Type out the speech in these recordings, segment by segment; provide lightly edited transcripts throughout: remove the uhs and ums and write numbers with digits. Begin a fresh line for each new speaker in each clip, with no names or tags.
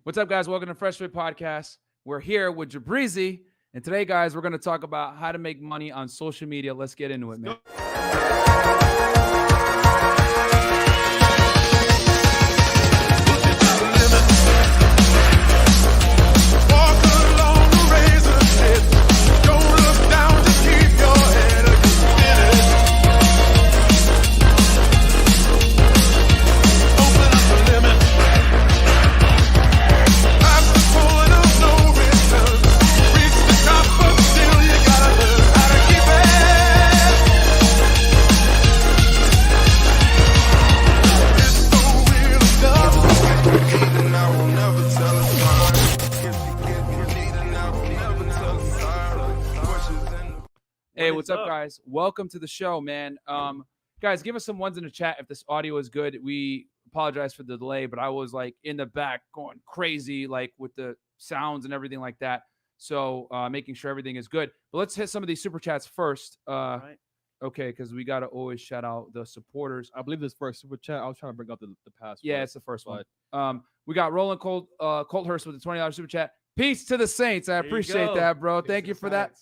What's up, guys? Welcome to Freshfit Podcast. We're here with Jibrizy, and today, guys, we're going to talk about how to make money on social media. Let's get into it, man. Hey, what's up, guys? Welcome to the show, man. Guys, give us some ones in the chat if this audio is good. We apologize for the delay, but I was like in the back going crazy, like with the sounds and everything like that. So making sure everything is good. But let's hit some of these super chats first.
Right.
Okay, because we got to always shout out the supporters.
I believe this first super chat. I was trying to bring up the past.
Yeah, it's the first one. We got Roland Colthurst with the $20 super chat. Peace to the Saints. I appreciate that, bro. Thank you for that.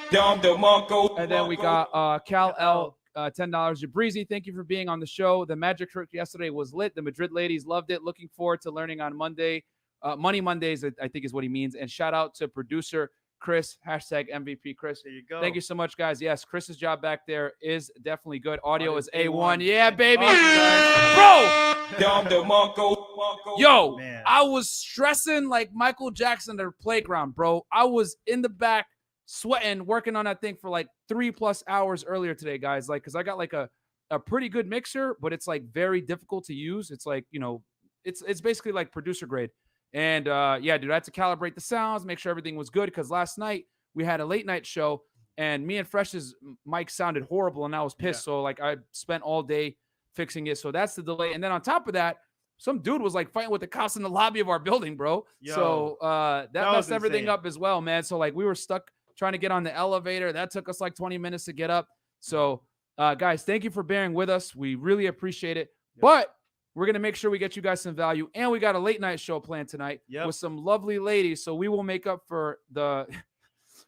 And then we got Cal L, $10. Jibrizy, thank you for being on the show. The magic trick yesterday was lit. The Madrid ladies loved it. Looking forward to learning on Monday. Money Mondays, I think is what he means. And shout out to producer Chris, hashtag MVP Chris.
There you go.
Thank you so much, guys. Yes, Chris's job back there is definitely good. Audio is A1. Yeah, baby.
Awesome,
bro. Yo,
Man.
I was stressing like Michael Jackson at the playground, bro. I was in the back sweating, working on that thing for like 3+ hours earlier today, guys. Like, because I got like a pretty good mixer, but it's like very difficult to use. It's like, you know, it's basically like producer grade. And yeah, dude, I had to calibrate the sounds, make sure everything was good. Because last night we had a late night show, and me and Fresh's mic sounded horrible, and I was pissed. Yeah. So like I spent all day fixing it. So that's the delay. And then on top of that, some dude was like fighting with the cops in the lobby of our building, bro.
Yo,
so that messed everything
insane
up as well, man. So like we were stuck trying to get on the elevator. That took us like 20 minutes to get up. So guys, thank you for bearing with us. We really appreciate it. Yep. But we're going to make sure we get you guys some value. And we got a late night show planned tonight with some lovely ladies. So we will make up for the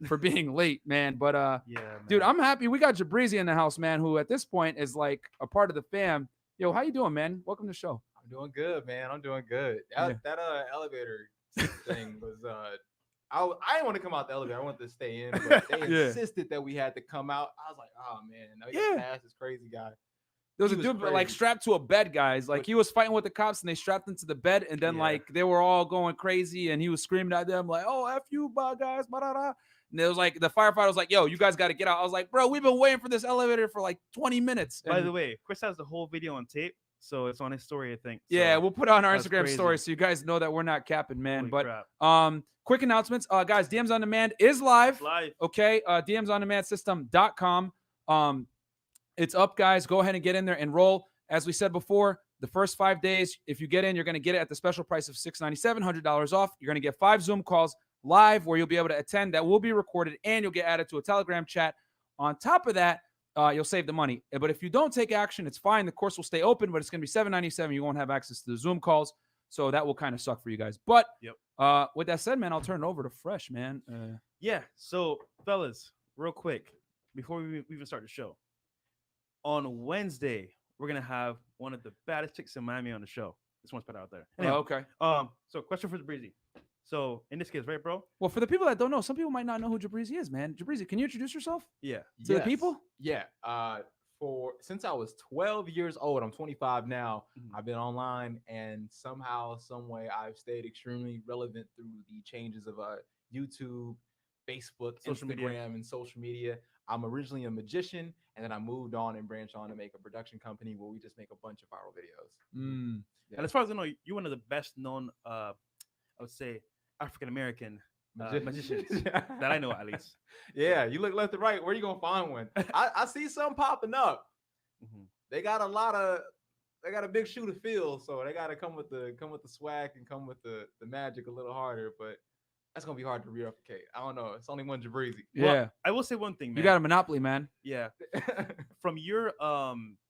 for being late, man. But
man.
Dude, I'm happy. We got Jibrizy in the house, man, who at this point is like a part of the fam. Yo, how you doing, man? Welcome to the show.
I'm doing good, man. I'm doing good. That elevator thing was I didn't want to come out the elevator. I wanted to stay in, but they insisted that we had to come out. I was like, oh man, I got past this crazy guy.
There was a dude like strapped to a bed, guys. Like he was fighting with the cops, and they strapped him to the bed, and then like they were all going crazy, and he was screaming at them like, "Oh, F you, guys!" Blah. And it was like the firefighter was like, "Yo, you guys got to get out." I was like, "Bro, we've been waiting for this elevator for like 20 minutes."
By the way, Chris has the whole video on tape, so it's on his story, I think. So
yeah, we'll put it on our Instagram story so you guys know that we're not capping, man.
Holy
but
crap.
Quick announcements, guys. DMs on Demand is live.
Live.
Okay, DMsOnDemandSystem.com. It's up, guys. Go ahead and get in there, enroll. As we said before, the first 5 days, if you get in, you're going to get it at the special price of $697, $100 off. You're going to get 5 Zoom calls live where you'll be able to attend. That will be recorded, and you'll get added to a Telegram chat. On top of that, you'll save the money. But if you don't take action, it's fine. The course will stay open, but it's going to be $797. You won't have access to the Zoom calls, so that will kind of suck for you guys. But with that said, man, I'll turn it over to Fresh, man.
Yeah, so fellas, real quick, before we even start the show, on Wednesday, we're gonna have one of the baddest chicks in Miami on the show. This one's put out there. Anyway,
okay.
So question for Jibrizy. So in this case, right, bro?
Well, for the people that don't know, some people might not know who Jibrizy is, man. Jibrizy, can you introduce yourself?
Yeah.
To the people?
Yeah. Since I was 12 years old, I'm 25 now. I've been online, and somehow, some way, I've stayed extremely relevant through the changes of YouTube, Facebook,
Social
Instagram,
media.
and social media. I'm originally a magician, and then I moved on and branched on to make a production company where we just make a bunch of viral videos.
And as far as I know, you're one of the best known, I would say, African American magicians that I know, at least.
Yeah, you look left and right. Where you gonna find one? I see some popping up. They got a big shoe to fill, so they got to come with the swag and come with the magic a little harder. But that's gonna be hard to replicate. I don't know. It's only one Jibrizy.
Yeah,
well, I will say one thing, man.
You got a monopoly, man.
Yeah, from your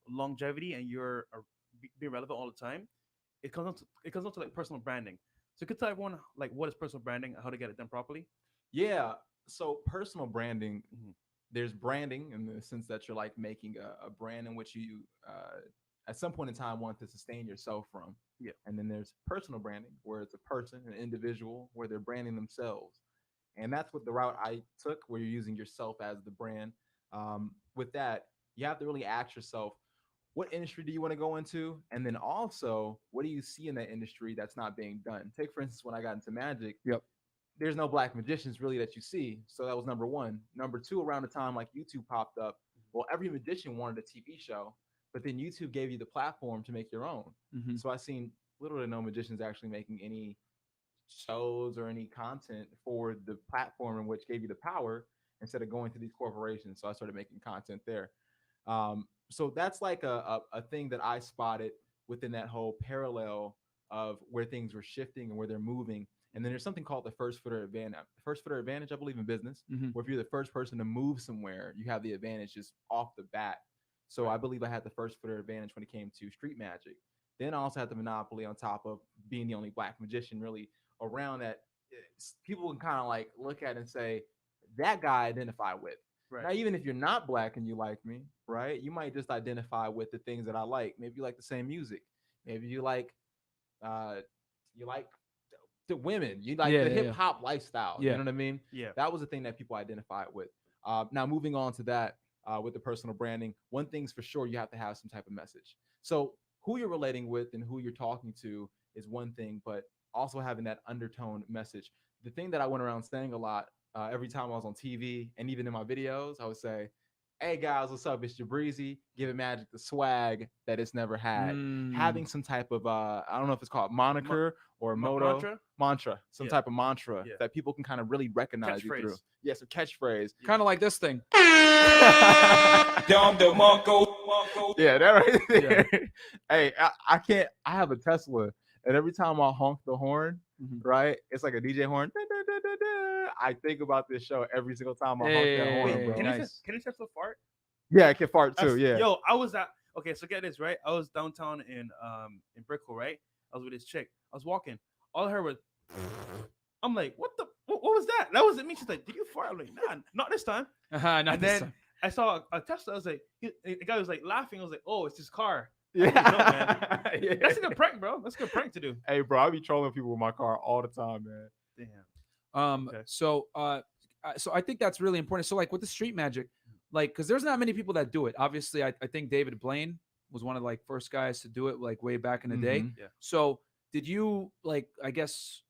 longevity and your being relevant all the time, it comes down to like personal branding. So you could tell everyone like what is personal branding and how to get it done properly.
Yeah. So personal branding,
Mhm.
there's branding in the sense that you're like making a brand in which you at some point in time want to sustain yourself from.
Yeah.
And then there's personal branding where it's a person, an individual, where they're branding themselves. And that's what the route I took, where you're using yourself as the brand. With that, you have to really ask yourself, what industry do you want to go into? And then also, what do you see in that industry that's not being done? Take, for instance, when I got into magic,
Yep.
there's no black magicians really that you see. So that was number one. Number two, around the time like YouTube popped up, well, every magician wanted a TV show, but then YouTube gave you the platform to make your own.
Mm-hmm.
So I seen little to no magicians actually making any shows or any content for the platform in which gave you the power instead of going to these corporations. So I started making content there. So that's like a thing that I spotted within that whole parallel of where things were shifting and where they're moving. And then there's something called the first footer advantage. First footer advantage, I believe, in business,
Mm-hmm.
where if you're the first person to move somewhere, you have the advantage just off the bat. So I believe I had the first footer advantage when it came to street magic. Then I also had the monopoly on top of being the only black magician really around that people can kind of like look at and say, that guy I identify with.
Right.
Now, even if you're not black and you like me, right, you might just identify with the things that I like. Maybe you like the same music. Maybe you like uh the women. You like the hip hop lifestyle.
Yeah.
You know what I mean?
Yeah.
That was the thing that people identified with. Now, moving on to that with the personal branding, one thing's for sure, you have to have some type of message. So who you're relating with and who you're talking to is one thing, but also having that undertone message. The thing that I went around saying a lot every time I was on TV and even in my videos, I would say, hey guys, what's up? It's Jibrizy, giving magic the swag that it's never had. Having some type of, I don't know if it's called moniker or motto. Mantra, some type of mantra that people can kind of really recognize you through. Yeah, some catchphrase.
Kind of like this thing.
Yeah, that right there. Yeah. Hey, I can't. I have a Tesla, and every time I honk the horn, right, it's like a DJ horn. I think about this show every single time I honk that horn, bro.
Can you Tesla fart?
Yeah, it can fart too. Yeah.
Yo, I was at. Okay, so get this right. I was downtown in Brickell, right? I was with this chick. I was walking. All I heard was. I'm like, what was that? That wasn't me. She's like, did you fart? I'm like, nah, not this time.
And
then I saw a Tesla. I was like, the guy was like laughing. I was like, oh, it's his car.
Yeah.
Yeah. That's a good prank, bro. That's a good prank to do.
Hey, bro, I be trolling people with my car all the time, man.
Damn.
Okay. So I think that's really important. So like with the street magic, like, because there's not many people that do it. Obviously, I think David Blaine was one of like first guys to do it like way back in the day.
Yeah.
So did you like, I guess,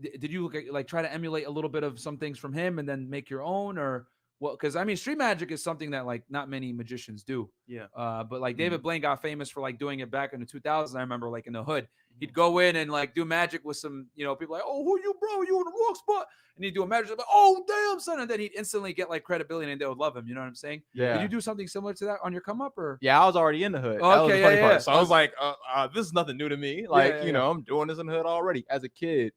did you like try to emulate a little bit of some things from him and then make your own, or what? Because I mean, street magic is something that like not many magicians do.
Yeah.
But like David Blaine got famous for like doing it back in the 2000s. I remember like in the hood, he'd go in and like do magic with some, people like, oh, who you, bro? You in the wrong spot. And he'd do a magic, like, oh, damn, son. And then he'd instantly get like credibility and they would love him. You know what I'm saying?
Yeah.
Did you do something similar to that on your come up, or?
Yeah, I was already in the hood.
Oh,
that was the funny part. So I was like, this is nothing new to me. Like, I'm doing this in the hood already as a kid.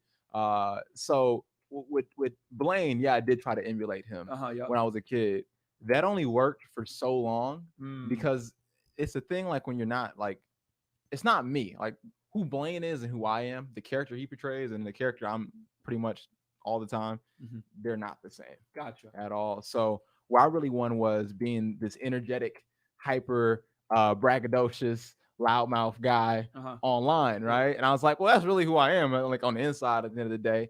So with Blaine, I did try to emulate him when I was a kid. That only worked for so long because it's a thing like when you're not like, it's not me. Like who Blaine is and who I am, the character he portrays and the character I'm pretty much all the time, they're not the same.
Gotcha.
At all. So what I really won was being this energetic, hyper, braggadocious, loudmouth guy online, right? And I was like, well, that's really who I am. Like on the inside, at the end of the day,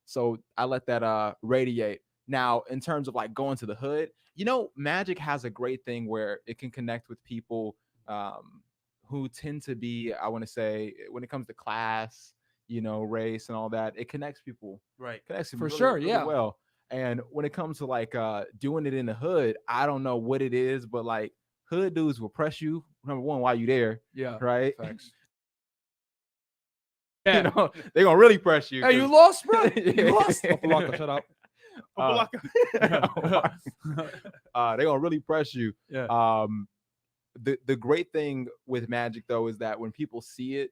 So I let that radiate. Now, in terms of like going to the hood, magic has a great thing where it can connect with people who tend to be, I want to say, when it comes to class, race and all that, it connects people.
Right.
Connects people
for
really,
sure.
really
Yeah.
well. And when it comes to like doing it in the hood, I don't know what it is, but like hood dudes will press you. Number one, while you there.
Yeah.
Right.
Thanks.
They're gonna really press you.
Hey, you lost, bro. You lost.
Shut up.
They're gonna really press you.
Yeah.
The great thing with magic though is that when people see it,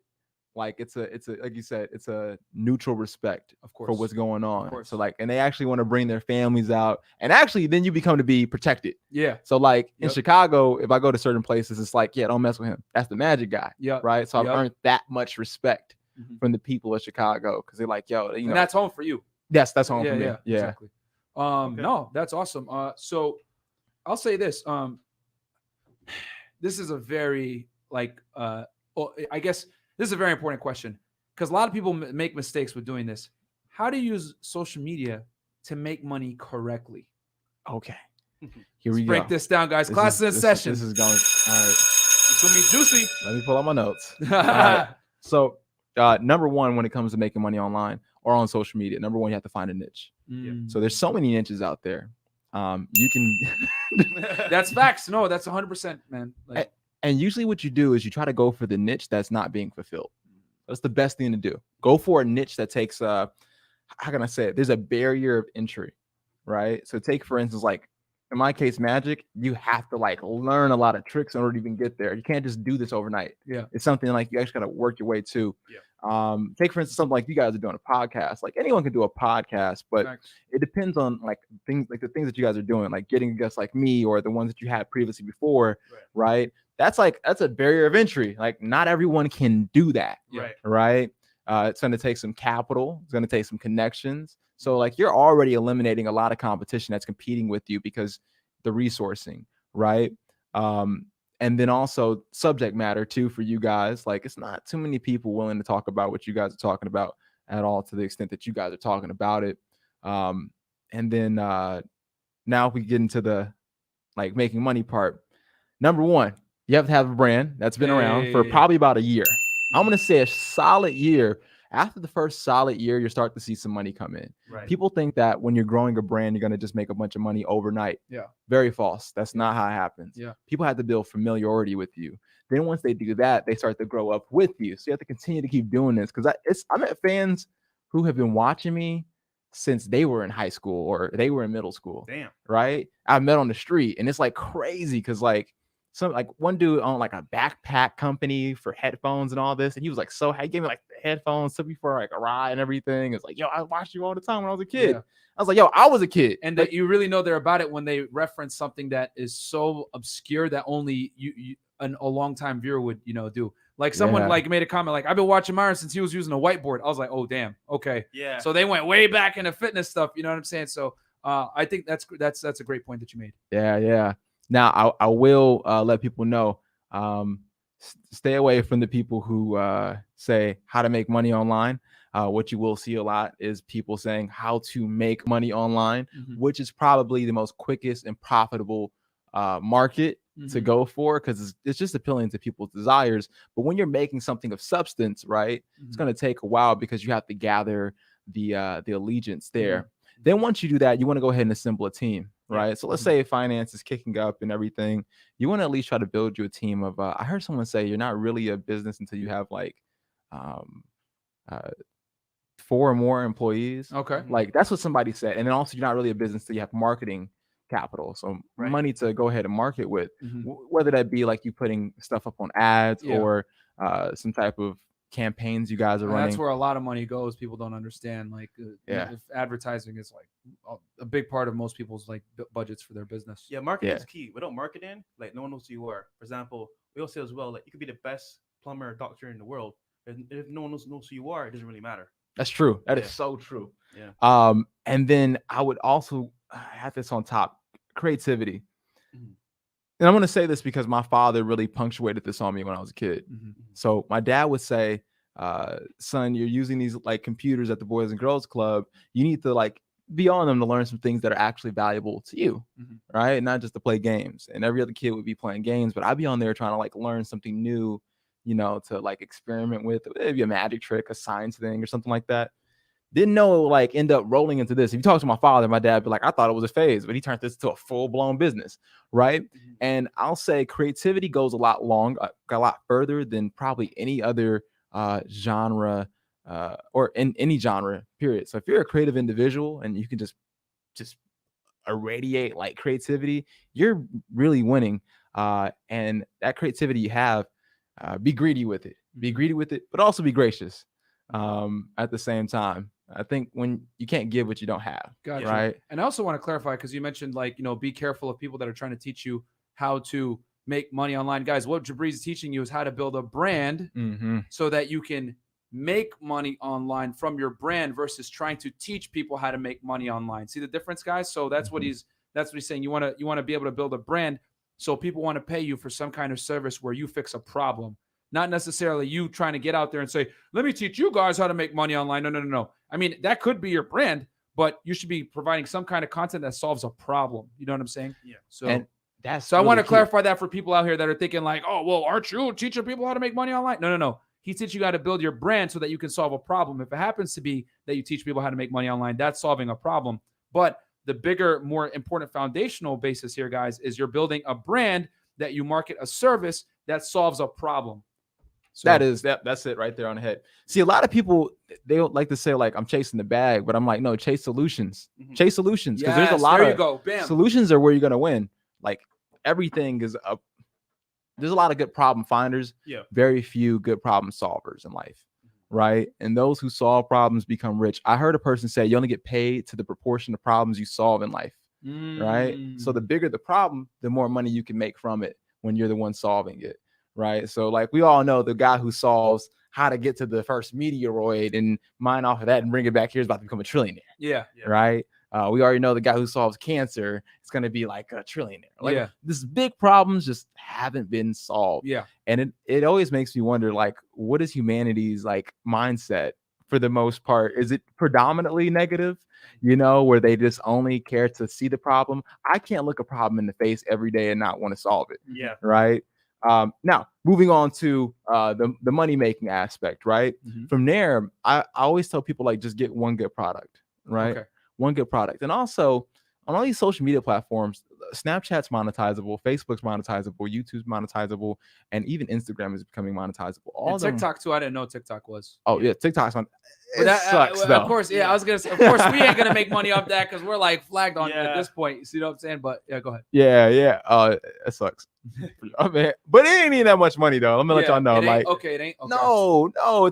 Like it's a like you said, it's a neutral respect
Of course.
for what's going on.
course.
So like, and they actually want to bring their families out, and actually then you become to be protected.
Yeah.
So like in
Yep.
Chicago, if I go to certain places, it's like, yeah, don't mess with him. That's the magic guy.
Yeah.
Right. So I've
Yep.
earned that much respect
Mhm.
from the people of Chicago because they're like, yo, you know,
And that's home for you.
yes, that's home
Yeah,
for me.
yeah,
Yeah.
exactly.
Okay.
No, that's awesome. So I'll say this. This is a very I guess this is a very important question because a lot of people make mistakes with doing this. How to use social media to make money correctly?
Okay. Here
Let's
we
break
go.
this down, guys. Class in session.
This is going. All right.
It's gonna be juicy.
Let me pull out my notes. All right. So, number one, when it comes to making money online or on social media, number one, you have to find a niche. So there's so many niches out there. You can.
That's facts. No, that's 100%, man. Like,
and usually, what you do is you try to go for the niche that's not being fulfilled. That's the best thing to do. Go for a niche that takes. How can I say it? There's a barrier of entry, right? So take for instance, like in my case, magic. You have to like learn a lot of tricks in order to even get there. You can't just do this overnight.
Yeah.
It's something like you actually got to work your way to.
Yeah.
Take for instance something like you guys are doing a podcast. Like anyone can do a podcast, but
facts.
it depends on like things like the things that you guys are doing, like getting guests like me or the ones that you had previously before, right? That's a barrier of entry. Like not everyone can do that, right? It's going to take some capital. It's going to take some connections. So like you're already eliminating a lot of competition that's competing with you because the resourcing, right? And then also subject matter too for you guys. Like it's not too many people willing to talk about what you guys are talking about at all to the extent that you guys are talking about it. And then now if we get into the like making money part, number one, you have to have a brand that's been around for probably about a year. I'm going to say a solid year. After the first solid year, you start to see some money come in.
Right.
People think that when you're growing a brand, you're going to just make a bunch of money overnight.
Yeah.
Very false. That's not how it happens.
Yeah.
People have to build familiarity with you. Then once they do that, they start to grow up with you. So you have to continue to keep doing this because I met fans who have been watching me since they were in high school or they were in middle school.
Damn.
Right? I met on the street and it's like crazy because like one dude owned like a backpack company for headphones and all this. And he was like, he gave me like the headphones, took me for like a ride and everything. It's like, yo, I watched you all the time when I was a kid.
Yeah.
I was like, yo, I was a kid.
And that you really know they're about it when they reference something that is so obscure that only a long-time viewer would, do. Like someone like made a comment like, I've been watching Myron since he was using a whiteboard. I was like, oh, damn. Okay.
Yeah.
So they went way back into fitness stuff. You know what I'm saying? So I think that's a great point that you made.
Yeah. Yeah. Now I will let people know, stay away from the people who say how to make money online. What you will see a lot is people saying how to make money online, which is probably the most quickest and profitable market to go for because it's just appealing to people's desires. But when you're making something of substance, right, it's going to take a while because you have to gather the allegiance there. Then once you do that, you want to go ahead and assemble a team, right? So let's say finance is kicking up and everything. You want to at least try to build you a team of, I heard someone say you're not really a business until you have like 4 or more employees.
Okay.
Like that's what somebody said. And then also you're not really a business until you have marketing capital. So money to go ahead and market with, whether that be like you putting stuff up on ads or some type of campaigns you guys are running.
That's where a lot of money goes. People don't understand. Like, if advertising is like a big part of most people's like budgets for their business.
Yeah, marketing is key. Without marketing, like no one knows who you are. For example, we all say as well, like you could be the best plumber or doctor in the world, and if no one knows who you are, it doesn't really matter.
That's true. That is so true.
Yeah.
And then I would also have this on top, creativity. And I'm going to say this because my father really punctuated this on me when I was a kid. So my dad would say, son, you're using these like computers at the Boys and Girls Club. You need to like be on them to learn some things that are actually valuable to you, right? Not just to play games. And every other kid would be playing games, but I'd be on there trying to like learn something new, to like experiment with. Maybe a magic trick, a science thing or something like that. Didn't know like end up rolling into this. If you talk to my father, my dad be like, I thought it was a phase, but he turned this to a full-blown business, right? And I'll say creativity goes a lot further than probably any other genre or in any genre, period. So if you're a creative individual and you can just irradiate like creativity, you're really winning. And that creativity you have, be greedy with it. be greedy with it, but also be gracious at the same time. I think when you can't give what you don't have,
Gotcha.
right?
And I also want to clarify, because you mentioned, like, be careful of people that are trying to teach you how to make money online. Guys, what Jibrizy is teaching you is how to build a brand so that you can make money online from your brand versus trying to teach people how to make money online. See the difference, guys? So that's what he's saying. You want to be able to build a brand so people want to pay you for some kind of service where you fix a problem. Not necessarily you trying to get out there and say, let me teach you guys how to make money online. No. I mean, that could be your brand, but you should be providing some kind of content that solves a problem. You know what I'm saying?
Yeah.
So
I want to clarify that for people out here that are thinking like, oh, well, aren't you teaching people how to make money online? No. He teaches you how to build your brand so that you can solve a problem. If it happens to be that you teach people how to make money online, that's solving a problem. But the bigger, more important foundational basis here, guys, is you're building a brand that you market a service that solves a problem. So
that's it right there on the head. See, a lot of people, they don't like to say like, I'm chasing the bag, but I'm like, no, chase solutions. Chase solutions, because there's a lot of solutions are where you're gonna win. Like everything is there's a lot of good problem finders, very few good problem solvers in life, right? And those who solve problems become rich. I heard a person say you only get paid to the proportion of problems you solve in life, right? So the bigger the problem, the more money you can make from it when you're the one solving it. Right. So like we all know the guy who solves how to get to the first meteoroid and mine off of that and bring it back here is about to become a trillionaire.
Yeah.
Right. We already know the guy who solves cancer is going to be like a trillionaire. Like this big problems just haven't been solved.
Yeah.
And it always makes me wonder, like, what is humanity's like mindset for the most part? Is it predominantly negative, where they just only care to see the problem? I can't look a problem in the face every day and not want to solve it.
Yeah.
Right. Now moving on to the money making aspect, right? From there, I always tell people like just get one good product, right?
Okay.
One good product. And also on all these social media platforms, Snapchat's monetizable, Facebook's monetizable, YouTube's monetizable, and even Instagram is becoming monetizable.
All and TikTok too. I didn't know TikTok was.
Oh yeah, TikTok's on. It sucks though.
Of course, I was gonna say. Of course, we ain't gonna make money off that because we're like flagged on at this point. You see what I'm saying? But yeah, go ahead.
Yeah. It sucks. I mean, but it ain't even that much money though. Let me let y'all know. Like,
it ain't. Okay.
No.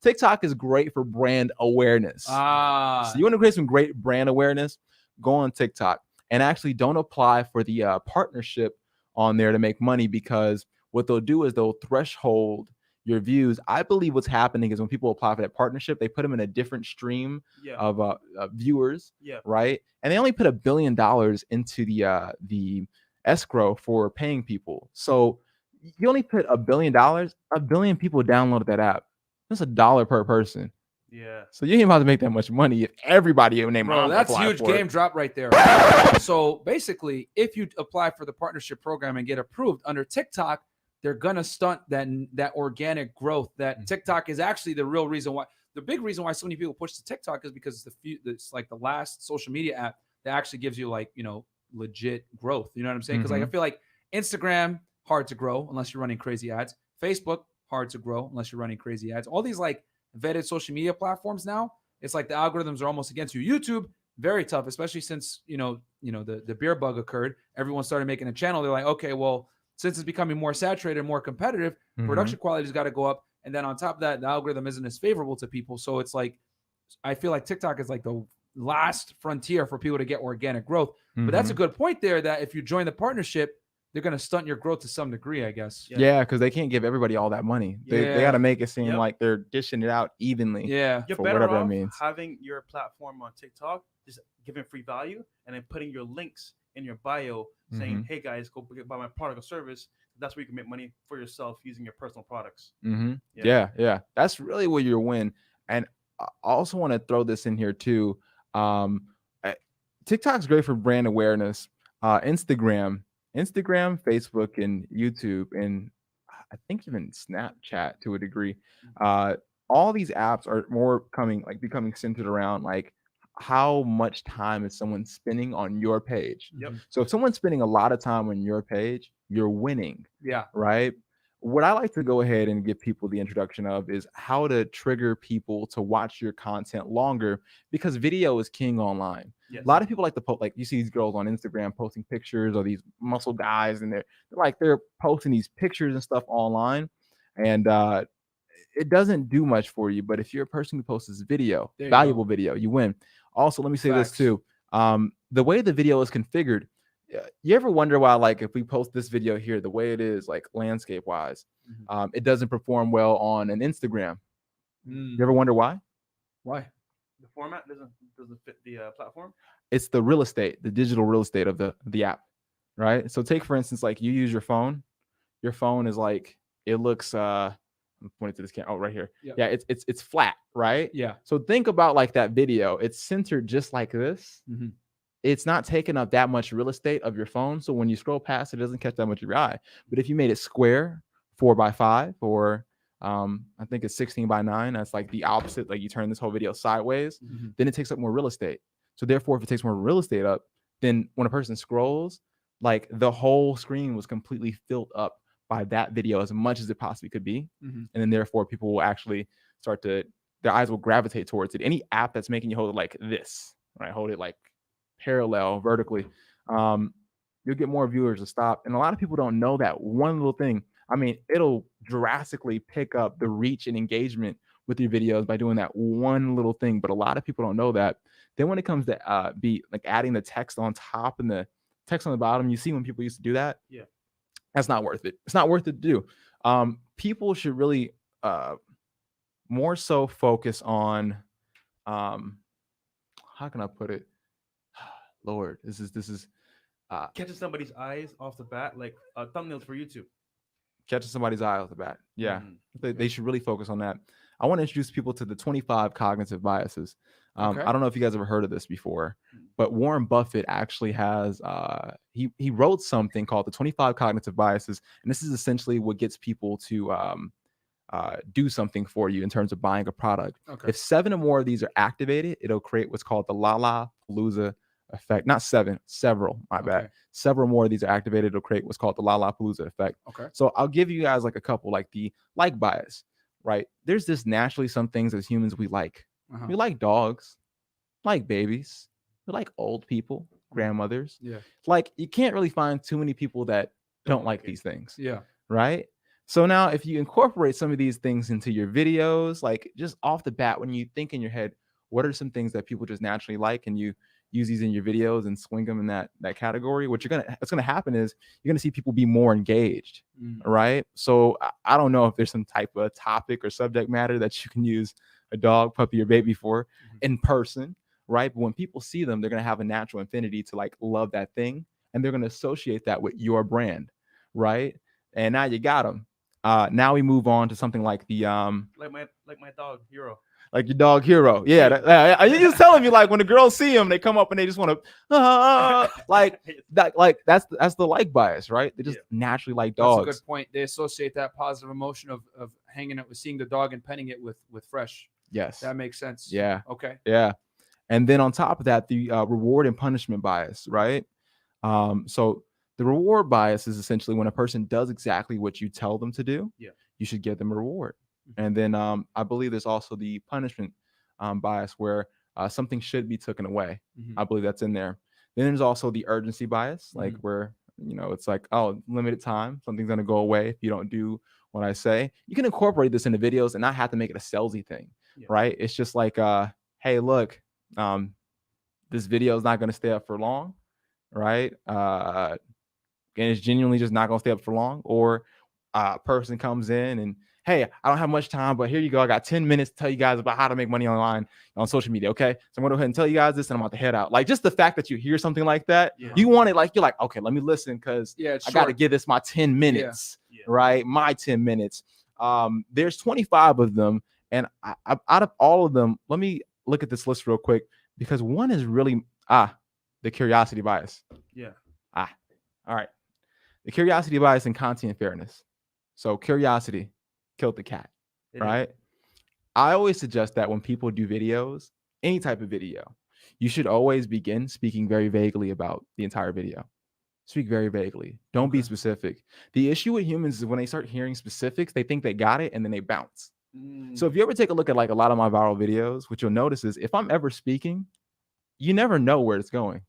TikTok is great for brand awareness. So you want to create some great brand awareness? Go on TikTok and actually don't apply for the partnership on there to make money, because what they'll do is they'll threshold your views. I believe what's happening is when people apply for that partnership, they put them in a different stream of viewers, right? And they only put $1 billion into the escrow for paying people. So you only put $1 billion. 1 billion people downloaded that app. That's $1 per person.
Yeah.
So you ain't about to make that much money if everybody named
Bro, that's huge game drop right there. So basically, if you apply for the partnership program and get approved under TikTok, they're gonna stunt that organic growth. That TikTok is actually the real reason why. The big reason why so many people push to TikTok is because it's like the last social media app that actually gives you like legit growth. You know what I'm saying? Because like I feel like Instagram hard to grow unless you're running crazy ads. Facebook hard to grow unless you're running crazy ads. All these like vetted social media platforms now, it's like the algorithms are almost against you. YouTube, very tough, especially since the beer bug occurred. Everyone started making a channel. They're like, okay, well, since it's becoming more saturated and more competitive, production quality's got to go up. And then on top of that, the algorithm isn't as favorable to people. So it's like, I feel like TikTok is like the last frontier for people to get organic growth. But that's a good point there, that if you join the partnership, they're going to stunt your growth to some degree, I guess.
Yeah, because they can't give everybody all that money. They got to make it seem like they're dishing it out evenly.
Yeah.
You're better off having your platform on TikTok, just giving free value, and then putting your links in your bio saying, hey guys, go buy my product or service. That's where you can make money for yourself using your personal products.
Yeah. That's really where you win. And I also want to throw this in here too. TikTok's great for brand awareness. Instagram, Facebook, and YouTube, and I think even Snapchat to a degree. All these apps are becoming centered around like how much time is someone spending on your page. So if someone's spending a lot of time on your page, you're winning. Right. What I like to go ahead and give people the introduction of is how to trigger people to watch your content longer, because video is king online. A lot of people like to post, like you see these girls on Instagram posting pictures, or these muscle guys, and they're posting these pictures and stuff online. and it doesn't do much for you. But if you're a person who posts this video,
There you
valuable
go.
video, you win. Also, let me say this
Facts.
too. The way the video is configured, you ever wonder why, like, if we post this video here, the way it is, like landscape wise, it doesn't perform well on an Instagram? You ever wonder why?
Why?
The format doesn't fit the platform.
It's the real estate, the digital real estate of the app, right? So take, for instance, like you use your phone. Your phone is like, it looks I'm pointing to this camera. Oh, right here.
Yep.
Yeah, it's flat, right?
Yeah.
So think about like that video. It's centered just like this. It's not taking up that much real estate of your phone. So when you scroll past, it doesn't catch that much of your eye. But if you made it square, 4x5, or I think it's 16:9, that's like the opposite. Like you turn this whole video sideways, then it takes up more real estate. So therefore, if it takes more real estate up, then when a person scrolls, like the whole screen was completely filled up by that video as much as it possibly could be. And then therefore people will actually start to, their eyes will gravitate towards it. Any app that's making you hold it like this, right? Hold it like parallel vertically, you'll get more viewers to stop. And a lot of people don't know that one little thing. I mean, it'll drastically pick up the reach and engagement with your videos by doing that one little thing. But a lot of people don't know that. Then when it comes to be like adding the text on top and the text on the bottom, you see when people used to do that. Yeah, that's not worth it. It's not worth it to do. People should really more so focus on how can I put it? Lord, this is
catching somebody's eyes off the bat, like thumbnails for YouTube.
Catching somebody's eye off the bat. Yeah, they should really focus on that. I want to introduce people to the 25 cognitive biases. I don't know if you guys ever heard of this before, but Warren Buffett actually has he wrote something called the 25 cognitive biases, and this is essentially what gets people to do something for you in terms of buying a product. If 7 or more of these are activated, it'll create what's called the Lollapalooza effect. Not 7, several. My bad. Several more of these are activated. It'll create what's called the Lollapalooza effect. So I'll give you guys like a couple, like the like bias. Right? There's just naturally some things as humans we like. We like dogs, like babies, we like old people, grandmothers. Yeah. Like you can't really find too many people that don't like these things. Yeah. Right? So now if you incorporate some of these things into your videos, like just off the bat, when you think in your head, what are some things that people just naturally like, and you use these in your videos and swing them in that category, what's gonna happen is you're gonna see people be more engaged, right? So I don't know if there's some type of topic or subject matter that you can use a dog, puppy, or baby for in person, right? But when people see them, they're gonna have a natural affinity to like love that thing, and they're gonna associate that with your brand, right? And now you got them. Now we move on to something like the
like my dog Hero.
Like your dog Hero. Yeah. You just telling me like when the girls see him, they come up and they just want to like that. Like that's the like bias, right? They just naturally like dogs.
That's a good point. They associate that positive emotion of hanging out with, seeing the dog and petting it with Fresh.
Yes.
That makes sense.
Yeah.
Okay.
Yeah. And then on top of that, the reward and punishment bias, right? So the reward bias is essentially when a person does exactly what you tell them to do, you should give them a reward. And then I believe there's also the punishment bias where something should be taken away. I believe that's in there. Then there's also the urgency bias, like where, it's like, oh, limited time, something's going to go away if you don't do what I say. You can incorporate this into videos and not have to make it a salesy thing, right? It's just like, hey, look, this video is not going to stay up for long, right? And it's genuinely just not going to stay up for long. Or a person comes in and, hey, I don't have much time, but here you go. I got 10 minutes to tell you guys about how to make money online on social media. Okay. So I'm going to go ahead and tell you guys this and I'm about to head out. Like just the fact that you hear something like that, you want it, like, you're like, okay, let me listen. Cause I got to give this my 10 minutes, right? My 10 minutes. There's 25 of them. And I out of all of them, let me look at this list real quick because one is really, the curiosity bias. All right. The curiosity bias and content fairness. So curiosity killed the cat, right? I always suggest that when people do videos, any type of video, you should always begin speaking very vaguely about the entire video. Speak very vaguely. Don't be specific. The issue with humans is when they start hearing specifics, they think they got it and then they bounce. So if you ever take a look at like a lot of my viral videos, what you'll notice is if I'm ever speaking, you never know where it's going.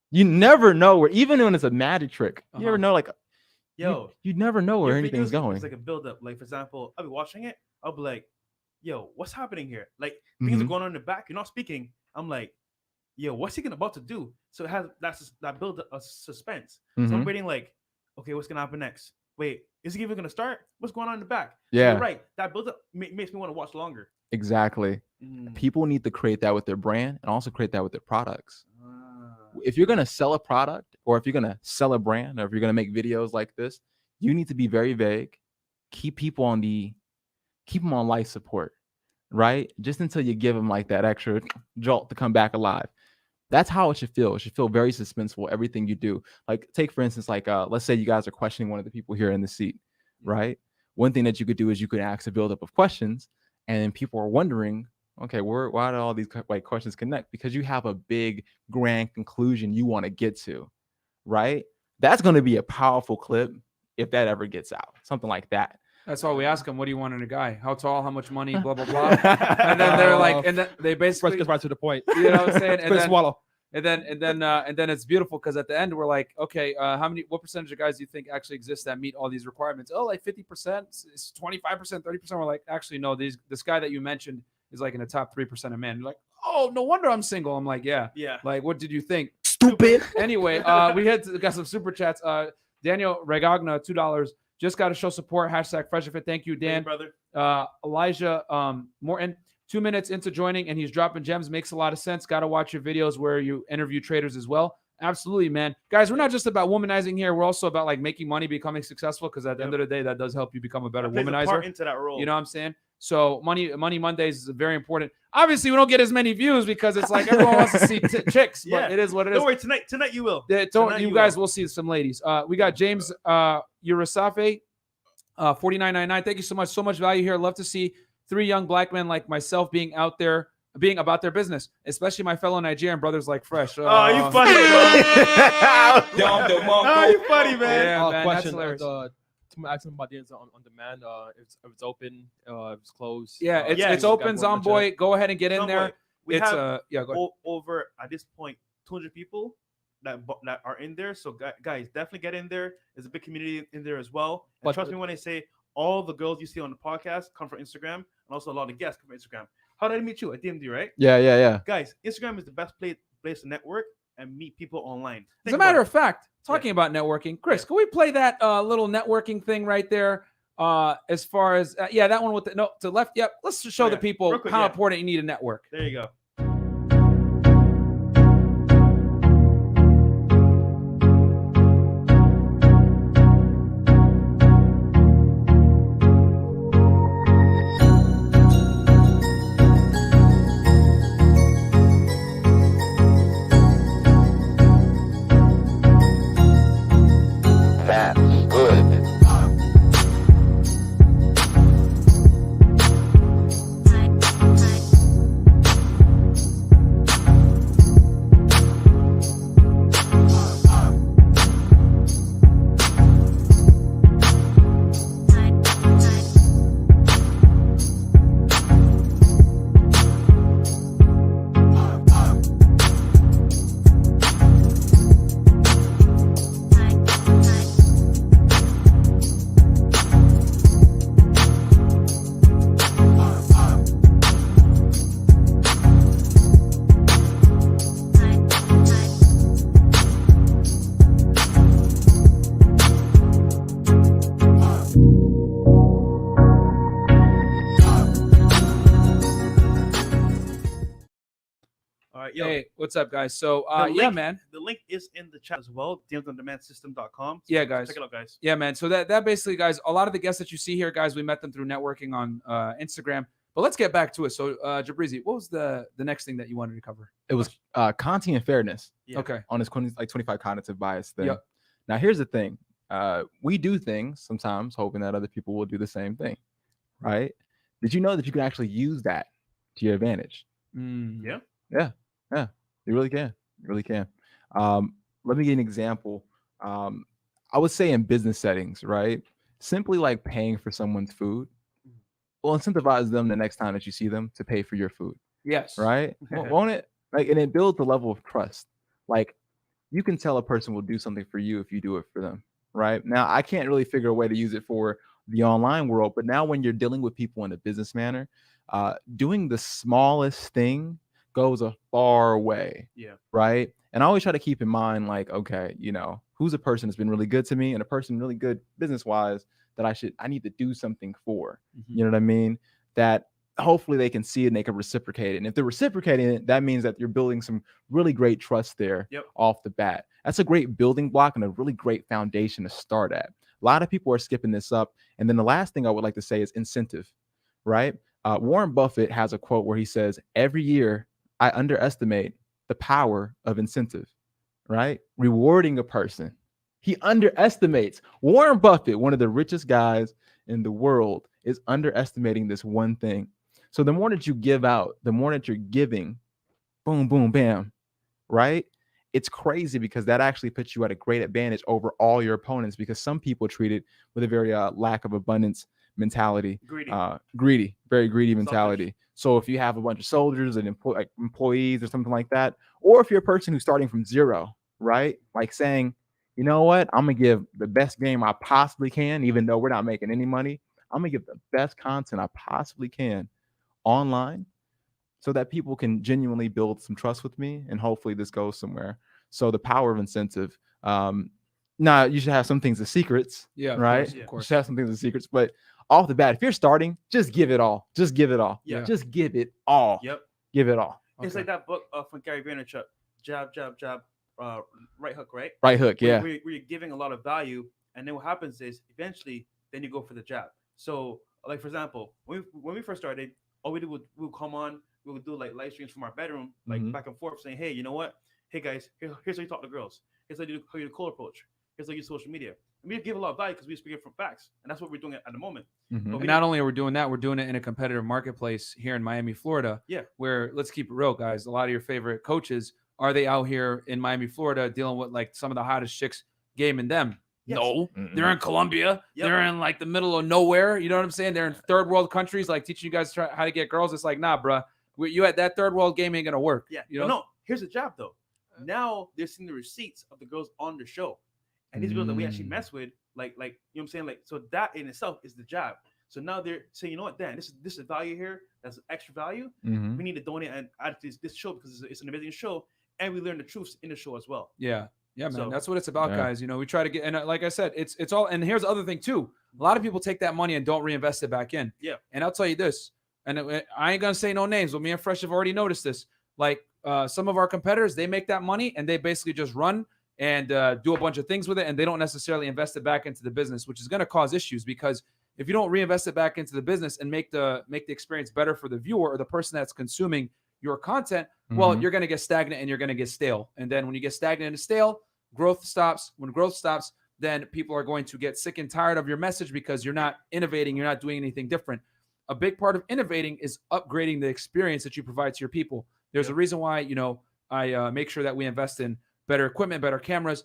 You never know where, even when it's a magic trick, you never know, like
Yo,
you never know where
your
anything's
videos
going.
is like a build up. Like for example, I'll be watching it. I'll be like, yo, what's happening here? Like things are
Mhm.
going on in the back. You're not speaking. I'm like, yo, what's he about to do? So it has that build a suspense. So I'm
Mhm.
waiting like, okay, what's gonna happen next? Wait, is he even gonna start? What's going on in the back? So
Yeah.
you're right. That build up makes me want to watch longer.
Exactly.
Mm.
People need to create that with their brand and also create that with their products.
Ah.
If you're going to sell a product or if you're going to sell a brand or if you're going to make videos like this, you need to be very vague. Keep them on life support, right? Just until you give them like that extra jolt to come back alive. That's how it should feel. It should feel very suspenseful, everything you do. Like take for instance, like let's say you guys are questioning one of the people here in the seat, right? One thing that you could do is you could ask a buildup of questions, and people are wondering, okay, why do all these like questions connect? Because you have a big grand conclusion you want to get to, right? That's going to be a powerful clip if that ever gets out, something like that.
That's why we ask them, what do you want in a guy? How tall, how much money, blah, blah, blah. And then they're like, and then they basically
Fresh gets right to the point.
You know what I'm saying? And
Quick
then,
swallow.
and then it's beautiful because at the end we're like, okay, what percentage of guys do you think actually exist that meet all these requirements? Oh, like 50%, it's 25%, 30%. We're like, actually, no, this guy that you mentioned is like in the top 3% of men. You're like, oh, no wonder I'm single. I'm like, yeah. Like, what did you think?
Stupid.
Anyway, we got some super chats. Daniel Regagna, $2. Just got to show support. Hashtag Freshnfit. Thank you, Dan.
Thank you, brother.
Elijah Morton, 2 minutes into joining, and he's dropping gems. Makes a lot of sense. Got to watch your videos where you interview traders as well. Absolutely, man. Guys, we're not just about womanizing here. We're also about like making money, becoming successful, because at the end of the day, that does help you become a better womanizer.
Part into that role.
You know what I'm saying? So Money Mondays is very important. Obviously, we don't get as many views because it's like everyone wants to see chicks, but it is what it is.
Don't worry, tonight you will.
You guys will see some ladies. We got James Urasafe, $49.99. Thank you so much. So much value here. Love to see 3 young black men like myself being out there, being about their business, especially my fellow Nigerian brothers like Fresh.
Oh, you funny, bro. Oh, you funny, man.
Yeah, man,
question.
that's hilarious.
Asking about the on demand. If it's open, if it's closed.
Yeah, it's open. Zomboy, go ahead and get in there.
We have
go ahead.
over at this point 200 people that are in there. So guys, definitely get in there. There's a big community in there as well. And trust me when I say all the girls you see on the podcast come from Instagram, and also a lot of guests come from Instagram. How did I meet you? At DMD, right?
Yeah.
Guys, Instagram is the best place to network and meet people online.
As a matter of fact, talking about networking, Chris, can we play that little networking thing right there? As far as that one with the to the left. Yep. Let's just show the people how important you need a network.
There you go.
Hey, what's up, guys? So, man.
The link is in the chat as well, dealsondemandsystem.com.
Yeah, guys.
Check it out, guys.
Yeah, man. So that basically, guys, a lot of the guests that you see here, guys, we met them through networking on Instagram. But let's get back to it. So, Jibrizy, what was the next thing that you wanted to cover?
It was content and fairness.
Yeah.
Okay.
On this 25 cognitive bias thing.
Yep.
Now, here's the thing. We do things sometimes hoping that other people will do the same thing, right? Did you know that you can actually use that to your advantage?
Yeah.
Yeah, you really can. You really can. Let me give you an example. I would say in business settings, right? Simply like paying for someone's food will incentivize them the next time that you see them to pay for your food.
Yes.
Right? Won't it? Like, and it builds the level of trust. Like, you can tell a person will do something for you if you do it for them, right? Now, I can't really figure a way to use it for the online world, but now when you're dealing with people in a business manner, doing the smallest thing goes a far way,
Yeah.
right? And I always try to keep in mind, like, okay, who's a person that's been really good to me and a person really good business wise that I need to do something for.
Mhm.
You know what I mean? That hopefully they can see it and they can reciprocate it. And if they're reciprocating it, that means that you're building some really great trust there
Yep.
off the bat. That's a great building block and a really great foundation to start at. A lot of people are skipping this up. And then the last thing I would like to say is incentive, right? Warren Buffett has a quote where he says, every year I underestimate the power of incentive, right? Rewarding a person. He underestimates. Warren Buffett, one of the richest guys in the world, is underestimating this one thing. So the more that you give out, the more that you're giving, boom, boom, bam, right? It's crazy because that actually puts you at a great advantage over all your opponents, because some people treat it with a very lack of abundance mentality,
Greedy.
very greedy mentality. So if you have a bunch of soldiers and employees or something like that, or if you're a person who's starting from zero, right? Like saying, you know what, I'm gonna give the best game I possibly can, even though we're not making any money. I'm gonna give the best content I possibly can online, so that people can genuinely build some trust with me, and hopefully this goes somewhere. So the power of incentive. Now you should have some things as secrets,
Yeah, of
right?
course, of
You
course.
should have some things as secrets, but off the bat, if you're starting, just give it all. Just give it all.
Yeah.
Just give it all.
Yep.
Give it all.
It's
Okay.
like that book from Gary Vaynerchuk, jab, jab, jab, right hook, right?
Right hook,
Where-
yeah.
Where you're giving a lot of value, and then what happens is eventually, then you go for the jab. So, like for example, when we first started, all we did was we would come on, we would do like live streams from our bedroom, like
Mhm.
back and forth, saying, hey, you know what? Hey guys, here's how you talk to girls. Here's how you do the cold approach. Here's how you use social media. And we give a lot of value because we speak from facts, and that's what we're doing at the moment.
Mhm.
But
And not only are we doing that, we're doing it in a competitive marketplace here in Miami, Florida.
Yeah.
Where, let's keep it real, guys. A lot of your favorite coaches, are they out here in Miami, Florida, dealing with like some of the hottest chicks gaming them?
Yes.
No,
Mm-mm.
they're in Colombia.
Yep.
They're in like the middle of nowhere. You know what I'm saying? They're in third world countries, like teaching you guys how to get girls. It's like, nah, bruh. You at that third world game ain't gonna work.
Yeah.
You
But
know?
no, here's the jab though. Now they're seeing the receipts of the girls on the show. And these girls that we actually mess with, like you know what I'm saying? Like, so that in itself is the jab. So now they're saying, you know what, Dan, this is value here. That's extra value.
Mhm.
We need to donate and add to this show because it's an amazing show. And we learn the truths in the show as well.
Yeah. Yeah, man.
So-
That's what it's about,
Yeah.
guys. You know, we try to get, and like I said, it's all, and here's the other thing too. A lot of people take that money and don't reinvest it back in.
Yeah.
And I'll tell you this, and I ain't gonna say no names, but me and Fresh have already noticed this. Like some of our competitors, they make that money and they basically just run and do a bunch of things with it, and they don't necessarily invest it back into the business, which is going to cause issues, because if you don't reinvest it back into the business and make the experience better for the viewer or the person that's consuming your content, well,
Mhm.
you're going to get stagnant and you're going to get stale. And then when you get stagnant and stale, growth stops. When growth stops, then people are going to get sick and tired of your message because you're not innovating, you're not doing anything different. A big part of innovating is upgrading the experience that you provide to your people. There's a reason why, you know, I make sure that we invest in better equipment, better cameras,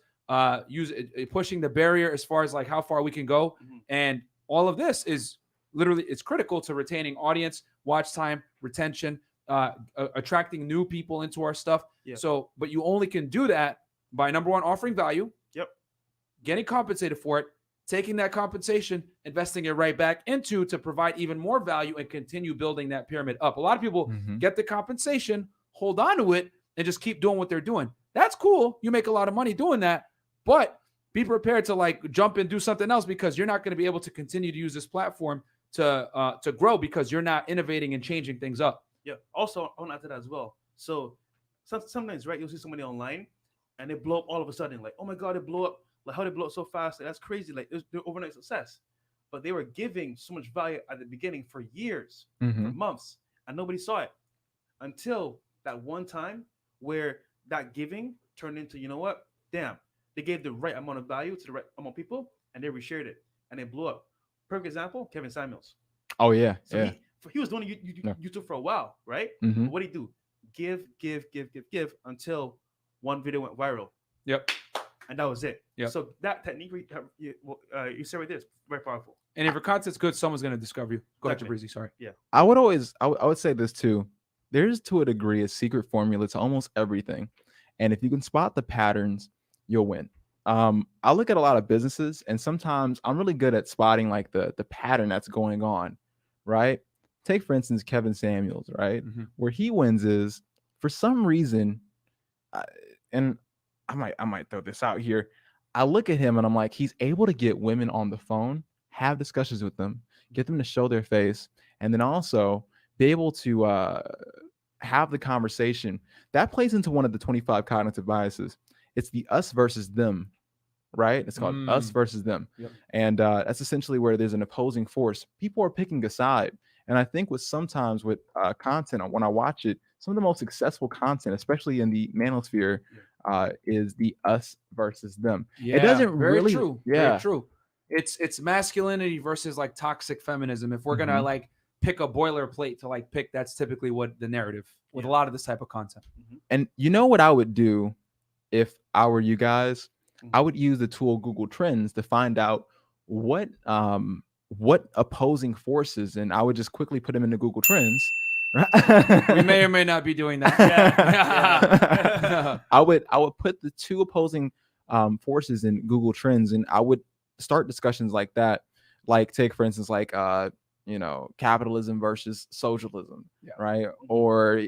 pushing the barrier as far as like how far we can go.
Mhm.
And all of this is literally, it's critical to retaining audience, watch time, retention, attracting new people into our stuff.
Yeah.
So, but you only can do that by, number one, offering value.
Yep.
Getting compensated for it, taking that compensation, investing it right back into to provide even more value and continue building that pyramid up. A lot of people
Mhm.
get the compensation, hold on to it, and just keep doing what they're doing. That's cool. You make a lot of money doing that, but be prepared to like jump and do something else, because you're not going to be able to continue to use this platform to grow, because you're not innovating and changing things up.
Yeah. Also, I want to add to that as well. So sometimes, right, you'll see somebody online and they blow up all of a sudden. Like, oh my God, they blow up. Like, how they blow up so fast? Like, that's crazy. Like, they're overnight success. But they were giving so much value at the beginning for years, for
Mhm.
months, and nobody saw it until that one time where that giving turned into, you know what? Damn, they gave the right amount of value to the right amount of people, and they reshared it, and they blew up. Perfect example, Kevin Samuels.
Oh yeah,
So
yeah.
he was doing
Yeah.
YouTube for a while, right?
Mhm.
But what did he do? Give until one video went viral,
Yep.
and that was it.
Yep.
So that technique you said right there is very powerful.
And if your content's good, someone's going to discover you. Go ahead,
Exactly.
Jibrizy. Sorry.
I would say this too. There's to a degree a secret formula to almost everything. And if you can spot the patterns, you'll win. I look at a lot of businesses, and sometimes I'm really good at spotting like the pattern that's going on, right? Take for instance Kevin Samuels, right?
Mhm.
Where he wins is for some reason, I, and I might throw this out here. I look at him and I'm like, he's able to get women on the phone, have discussions with them, get them to show their face, and then also be able to have the conversation. That plays into one of the 25 cognitive biases. It's the us versus them, right? It's called us versus them.
Yep.
And that's essentially where there's an opposing force. People are picking a side. And I think sometimes with content, when I watch it, some of the most successful content, especially in the manosphere, is the us versus them.
Yeah,
It doesn't
very
really,
true.
yeah,
Very true. It's masculinity versus like toxic feminism. If we're gonna
Mhm.
like pick a boilerplate to like pick, that's typically what the narrative with a lot of this type of content.
And you know what I would do if I were you guys? I would use the tool Google Trends to find out what opposing forces, and I would just quickly put them into Google Trends.
We may or may not be doing that.
Yeah.
I would put the two opposing forces in Google Trends, and I would start discussions like that. Like take for instance, like capitalism versus socialism, right? Or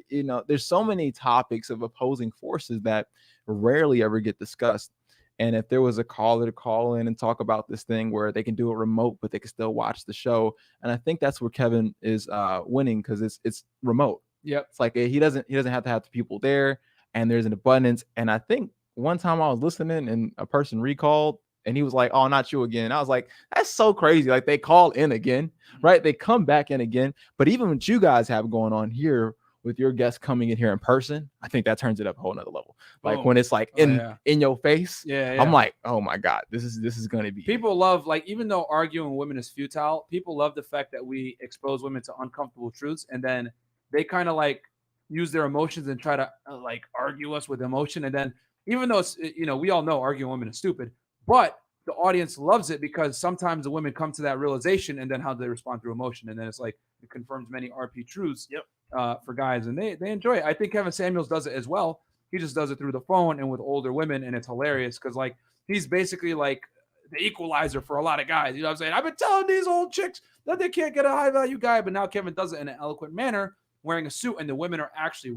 there's so many topics of opposing forces that rarely ever get discussed. And if there was a caller to call in and talk about this thing where they can do it remote, but they can still watch the show, and I think that's where Kevin is winning because it's remote.
Yep.
It's like he doesn't have to have the people there, and there's an abundance. And I think one time I was listening and a person recalled, and he was like, "Oh, not you again." I was like, "That's so crazy!" Like they call in again, right? They come back in again. But even what you guys have going on here with your guests coming in here in person, I think that turns it up a whole nother level. Like when it's like in your face, I'm like, oh my God, this is gonna be.
People love, like, even though arguing with women is futile, people love the fact that we expose women to uncomfortable truths, and then they kind of like use their emotions and try to like argue us with emotion. And then even though it's, we all know arguing with women is stupid, but the audience loves it because sometimes the women come to that realization and then how they respond through emotion. And then it's like, it confirms many RP truths for guys, and they enjoy it. I think Kevin Samuels does it as well. He just does it through the phone and with older women, and it's hilarious because like he's basically like the equalizer for a lot of guys. You know what I'm saying? I've been telling these old chicks that they can't get a high value guy, but now Kevin does it in an eloquent manner, wearing a suit, and the women are actually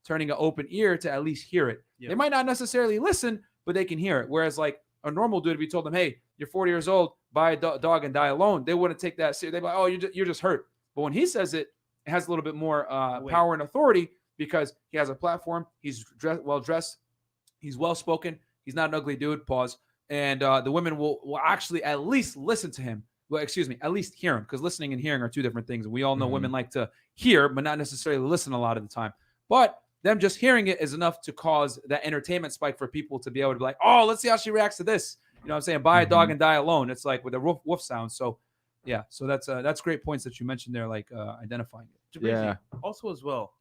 turning an open ear to at least hear it. They might not necessarily listen, but they can hear it. Whereas like a normal dude, if you told them, "Hey, you're 40 years old, buy a dog and die alone," they wouldn't take that seriously. They'd be like, "Oh, you're just hurt." But when he says it, it has a little bit more power and authority because he has a platform. He's well dressed. He's well spoken. He's not an ugly dude. Pause. And the women will actually at least listen to him. Well, excuse me, at least hear him, because listening and hearing are two different things. And we all know women like to hear, but not necessarily listen a lot of the time. But them just hearing it is enough to cause that entertainment spike for people to be able to be like, "Oh, let's see how she reacts to this." You know what I'm saying? Buy a dog and die alone. It's like with a woof sound. So yeah, so that's great points that you mentioned there, like identifying it.
Jibrizy, also as well,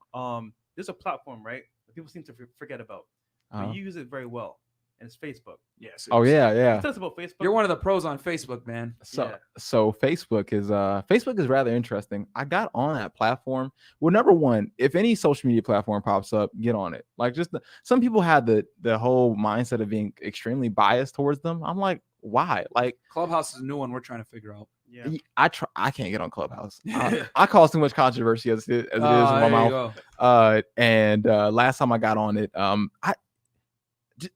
there's a platform, right, that people seem to forget about, but you use it very well, and it's Facebook.
Yes.
Oh yeah.
Tell us about Facebook.
You're one of the pros on Facebook, man.
So Facebook is rather interesting. I got on that platform. Well, number one, if any social media platform pops up, get on it. Like some people had the whole mindset of being extremely biased towards them. I'm like, why? Like
Clubhouse is a new one we're trying to figure out.
Yeah,
I can't get on Clubhouse. I cause too much controversy as it is in my mouth. And last time I got on it,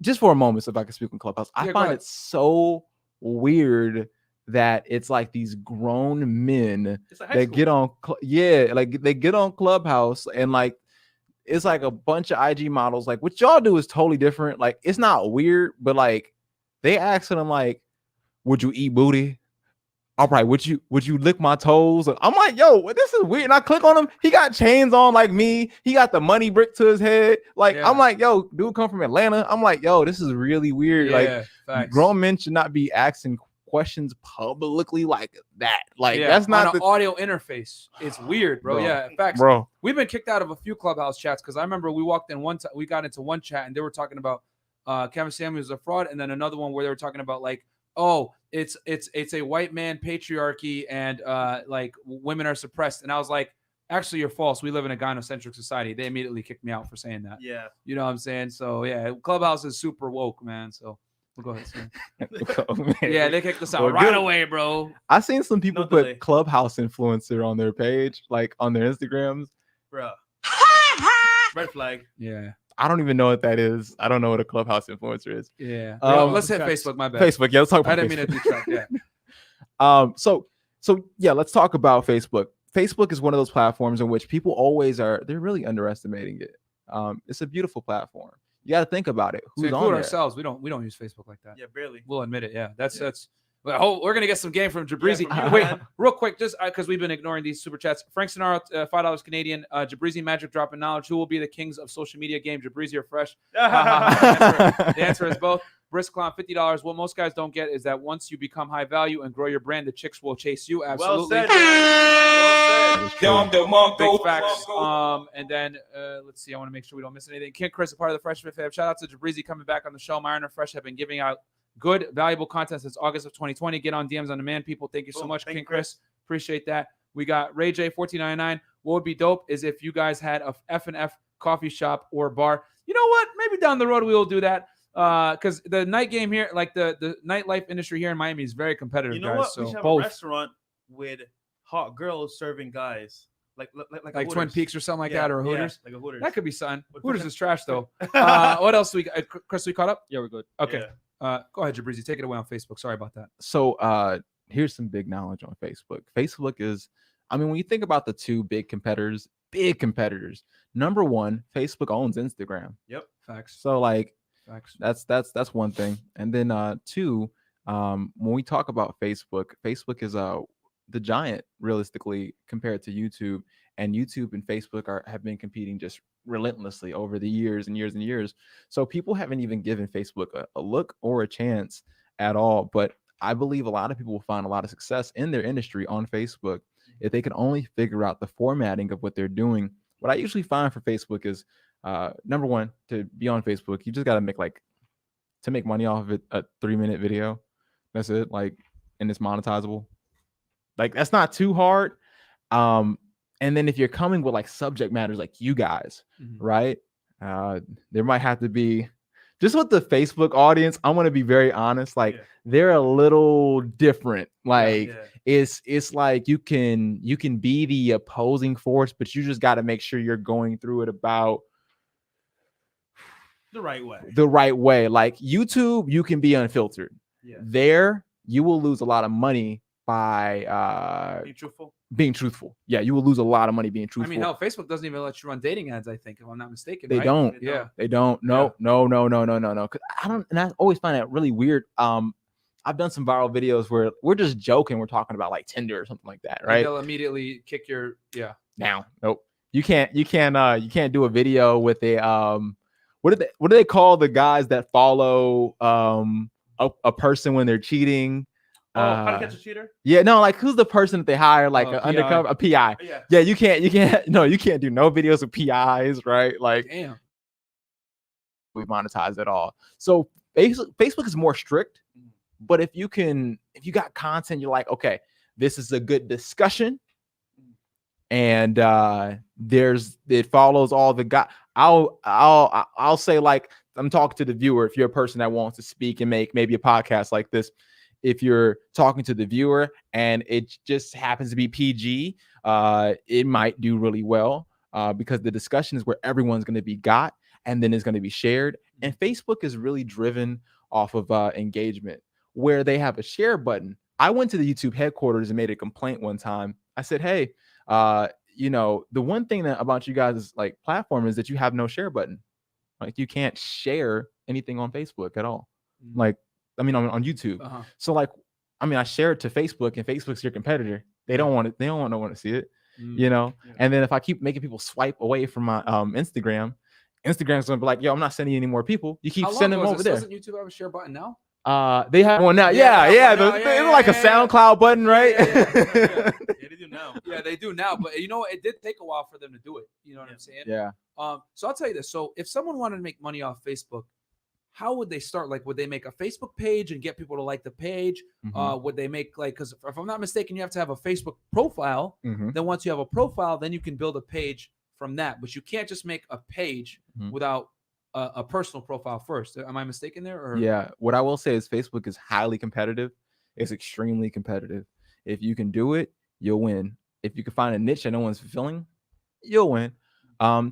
just for a moment, so if I can speak on Clubhouse, I find it so weird that it's like these grown men that get on, like they get on Clubhouse and like it's like a bunch of IG models. Like what y'all do is totally different. Like it's not weird, but like they asking them like, "Would you eat booty?" All right, would you lick my toes? I'm like, yo, this is weird. And I click on him. He got chains on like me. He got the money brick to his head. Like, I'm like, yo, dude come from Atlanta. I'm like, yo, this is really weird. Like, grown men should not be asking questions publicly like that. Like, that's not
on an audio interface. It's weird, bro. Yeah, in fact, we've been kicked out of a few Clubhouse chats because I remember we walked in we got into one chat and they were talking about Kevin Samuels is a fraud, and then another one where they were talking about like, oh, it's a white man patriarchy and like women are suppressed. And I was like, actually, you're false. We live in a gynocentric society. They immediately kicked me out for saying that.
Yeah.
You know what I'm saying? So yeah, Clubhouse is super woke, man. So We'll go ahead. Sorry.
Oh, man.
Yeah, they kicked us out
Well,
right
good.
away, bro.
I seen some people
No
put
delay.
Clubhouse influencer on their page, like on their Instagrams.
Bruh. Red flag.
Yeah,
I don't even know what that is. I don't know what a Clubhouse influencer is.
yeah.
Um,
Let's hit
Tracks.
Facebook. My bad.
Facebook. Yeah, let's talk about
I didn't mean to
Facebook.
detract. Yeah.
So yeah, let's talk about Facebook. Facebook is one of those platforms in which people always they're really underestimating it. It's a beautiful platform. You got to think about it.
To
Who's on
include
there?
ourselves, we don't use Facebook like that.
Yeah, barely.
We'll admit it. Yeah, that's.
Yeah.
We're gonna get some game from Jibrizy.
from you,
Wait,
man.
real quick, just because we've been ignoring these super chats. Frank Sonaro, $5 Canadian. Jibrizy Magic Drop in Knowledge. Who will be the kings of social media game? Jibrizy or Fresh? The answer is both. Brisk Clown, $50. What most guys don't get is that once you become high value and grow your brand, the chicks will chase you. Absolutely.
Well said. Well said.
Big facts. And then let's see. I want to make sure we don't miss anything. King Chris, a part of the Freshfit fam. Shout out to Jibrizy coming back on the show. Myron and Fresh have been giving out good, valuable content since August of 2020. Get on DMs on demand, people. Thank you so
Boom.
much,
Thank
King
you,
Chris. Appreciate that. We got Ray J 1499. What would be dope is if you guys had a F&F coffee shop or bar. You know what? Maybe down the road we will do that. Because the night game here, like the nightlife industry here in Miami is very competitive.
You know
guys,
what?
So
We should have
both.
a restaurant with hot girls serving guys, like
Like Twin
Hooters.
Peaks or something like
Yeah,
that, or a
yeah,
Hooters.
like a Hooters.
That could be something.
With
Hooters
Freshan-
is trash though. What else do we got? Chris, we caught up?
Yeah, we're good.
Okay.
Yeah.
Go ahead, Jibrizy. Take it away on Facebook. Sorry about that.
So here's some big knowledge on Facebook. Facebook is, I mean, when you think about the two big competitors, number one, Facebook owns Instagram.
Yep.
Facts.
So like
Facts.
that's one thing. And then two, when we talk about Facebook is the giant realistically compared to YouTube, and YouTube and Facebook have been competing just relentlessly over the years and years and years. So people haven't even given Facebook a look or a chance at all. But I believe a lot of people will find a lot of success in their industry on Facebook if they can only figure out the formatting of what they're doing. What I usually find for Facebook is number one, to be on Facebook, you just got to make money off of it, a 3-minute video. That's it. Like, and it's monetizable. Like, that's not too hard. And then if you're coming with like subject matters like you guys, right? There might have to be just with the Facebook audience. I want to be very honest. Like, they're a little different. Like, it's like you can be the opposing force, but you just got to make sure you're going through it about
the right way.
Like YouTube, you can be unfiltered.
Yeah.
There, you will lose a lot of money by being truthful. Yeah, you will lose a lot of money being truthful.
I mean, hell, Facebook doesn't even let you run dating ads, I think, if I'm not mistaken.
They
right?
don't.
Yeah.
They don't. No. 'Cause I don't, and I always find that really weird. I've done some viral videos where we're just joking. We're talking about like Tinder or something like that, right?
And they'll immediately kick your
Now, nope. You can't do a video with a what do they call the guys that follow a person when they're cheating?
How to Catch a Cheater?
Yeah, no, like who's the person that they hire, like an undercover, a PI? Yeah, you can't do no videos with PIs, right? Like,
damn,
we monetize it all. So Facebook is more strict, but if you got content, you're like, okay, this is a good discussion, and it follows all the guys. I'll say, like, I'm talking to the viewer. If you're a person that wants to speak and make maybe a podcast like this, if you're talking to the viewer and it just happens to be PG, it might do really well because the discussion is where everyone's going to be got, and then it's going to be shared. And Facebook is really driven off of engagement, where they have a share button. I went to the YouTube headquarters and made a complaint one time. I said, hey, the one thing about you guys' like platform is that you have no share button. Like, you can't share anything on Facebook at all. Like, I mean, on YouTube. So like, I mean, I share it to Facebook, and Facebook's your competitor. They don't want it. They don't want no one to see it, And then if I keep making people swipe away from my Instagram's gonna be like, yo, I'm not sending you any more people. You keep sending them over there.
Doesn't YouTube have a share button now?
They have one now. They're like a SoundCloud button, right?
Yeah, they do now.
Yeah, they do now. But it did take a while for them to do it. You know what I'm saying?
Yeah.
So I'll tell you this. So if someone wanted to make money off Facebook, how would they start? Like, would they make a Facebook page and get people to like the page? Would they make because if I'm not mistaken, you have to have a Facebook profile. Then once you have a profile, then you can build a page from that. But you can't just make a page without a personal profile first. Am I mistaken there? Or
Yeah. What I will say is Facebook is highly competitive. It's extremely competitive. If you can do it, you'll win. If you can find a niche that no one's fulfilling, you'll win.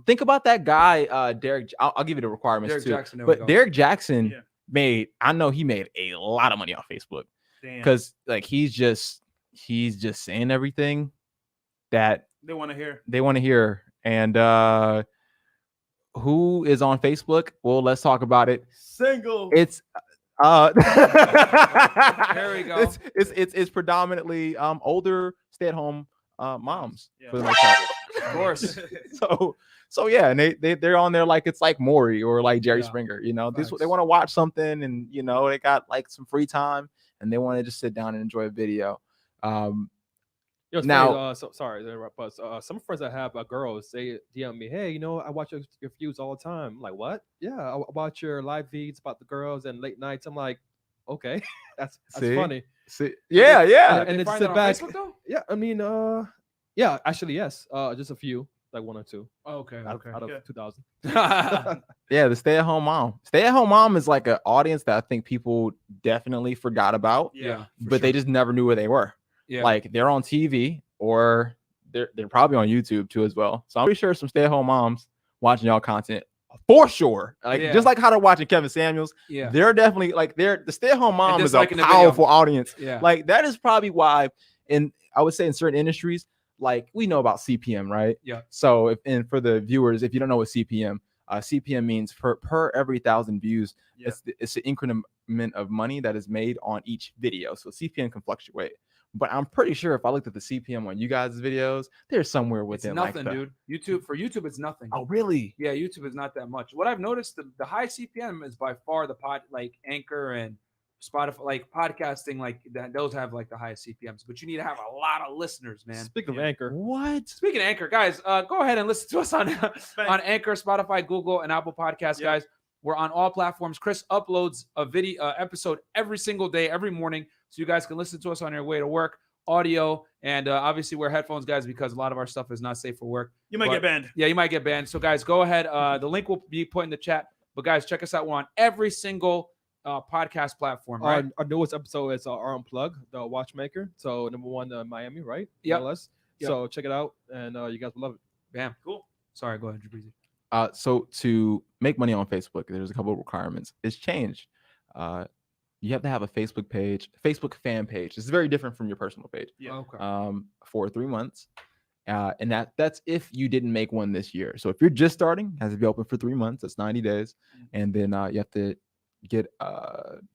Think about that guy, Derek. I'll give you the requirements
Derek
too.
Jackson, there we
But
go.
Derek Jackson
Yeah.
I know he made a lot of money on Facebook
Damn.
because like he's just saying everything that
They want to hear.
they want to hear. And who is on Facebook? Well, let's talk about it.
Single.
It's
There we go.
It's predominantly older stay-at-home moms
Yeah.
for the most part.
Of course.
So yeah, and they're on there like it's like Maury or like Jerry
Yeah.
Springer, you know. They
Facts.
want to watch something, and you know they got like some free time and they want to just sit down and enjoy a video.
Yo, it's
Now-
funny, sorry to interrupt, but some friends that have girls, they DM me, hey, you know, I watch your views all the time. I'm like, what? Yeah, I watch your live feeds about the girls and late nights. I'm like, okay, that's
See?
funny.
Yeah.
And
They
then
find
sit
that on
back.
Facebook, though?
Yeah, I mean, yeah, actually, yes, just a few, like 1 or 2
Oh, okay.
out of
Yeah.
2,000.
Yeah, the stay-at-home mom. Stay-at-home mom is like an audience that I think people definitely forgot about,
Yeah.
but they just never knew where they were.
Yeah.
Like they're on TV or they're probably on YouTube too as well. So I'm pretty sure some stay-at-home moms watching y'all content for sure. Like
Yeah.
just like how they're watching Kevin Samuels,
yeah.
they're definitely like the stay-at-home mom is a
disliking the video.
powerful audience.
Yeah.
Like that is probably why I would say in certain industries, like we know about CPM, right?
Yeah.
So and for the viewers, if you don't know what CPM means per every 1,000 views,
Yeah.
it's an increment of money that is made on each video. So CPM can fluctuate. But I'm pretty sure if I looked at the CPM on you guys' videos, there's somewhere
It's
within
nothing,
like
dude. YouTube, it's nothing.
Oh, really?
Yeah, YouTube is not that much. What I've noticed, the high CPM is by far the like Anchor and Spotify, like podcasting, like that. Those have like the highest CPMs, but you need to have a lot of listeners, man.
Speaking
Yeah.
of Anchor,
What?
Speaking of Anchor, guys, go ahead and listen to us on Anchor, Spotify, Google, and Apple Podcasts,
Yeah.
guys. We're on all platforms. Chris uploads a video episode every single day, every morning, so you guys can listen to us on your way to work. Audio, and obviously wear headphones, guys, because a lot of our stuff is not safe for work.
You might
But-
get banned.
Yeah, you might get banned. So, guys, go ahead. The link will be put in the chat. But, guys, check us out. We're on every single podcast platform, right?
our newest episode is our Unplug, the watchmaker. So #1 Miami, right?
Yep.
More or less.
Yep.
So check it out, and you guys will love it.
Bam.
Cool.
Sorry, go ahead, Jibrizy.
So to make money on Facebook, there's a couple of requirements. It's changed. You have to have a Facebook page, Facebook fan page. It's very different from your personal page.
Yeah.
Okay.
For 3 months. And that's if you didn't make one this year. So if you're just starting, it has to be open for 3 months. That's 90 days. And then you have to get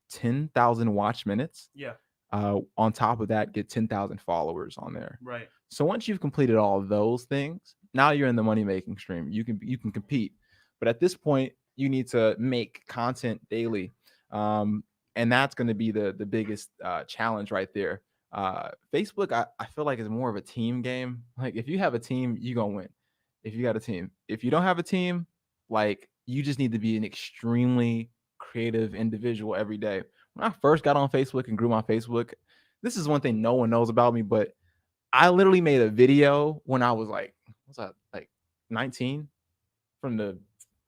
10,000 watch minutes.
Yeah.
On top of that, get 10,000 followers on there.
Right.
So once you've completed all of those things, now you're in the money making stream. You can compete, but at this point, you need to make content daily, and that's going to be the biggest challenge right there. Facebook, I feel like is more of a team game. Like if you have a team, you gonna win. If you got a team, if you don't have a team, like you just need to be an extremely creative individual every day. When I first got on Facebook and grew my Facebook, this is one thing no one knows about me, but I literally made a video when I was like, what's that, like 19, from the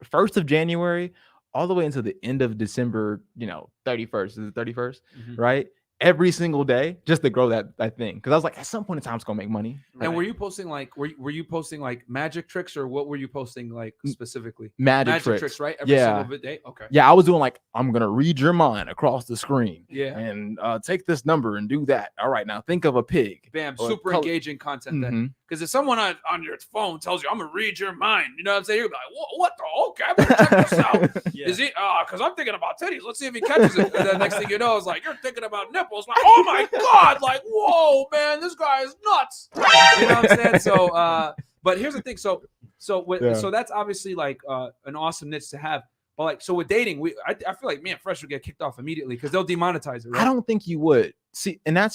1st of January all the way until the end of December, 31st. Is it 31st?
Mhm.
Right? Every single day, just to grow that thing. Because I was like, at some point in time, it's gonna make money.
And were you posting were you posting like magic tricks, or what were you posting like specifically?
Magic tricks.
right? Every
Yeah.
single day. Okay.
Yeah, I was doing like, I'm gonna read your mind across the screen.
Yeah.
And take this number and do that. All right, now think of a pig.
Bam.
Or
Super
color-
engaging content then.
Mhm.
Because if someone on your phone tells you, I'm gonna read your mind, you know what I'm saying? You're like, what the? Okay, I'm gonna check this out.
Yeah.
Is he? Because I'm thinking about titties. Let's see if he catches it. And the next thing you know, it's like you're thinking about nipples. Like, oh my god! Like, whoa, man, this guy is nuts. You know what I'm saying? So, but here's the thing. So that's obviously like an awesome niche to have. But like, so with dating, I feel like me and Fresh would get kicked off immediately because they'll demonetize it. Right?
I don't think you would. See, and I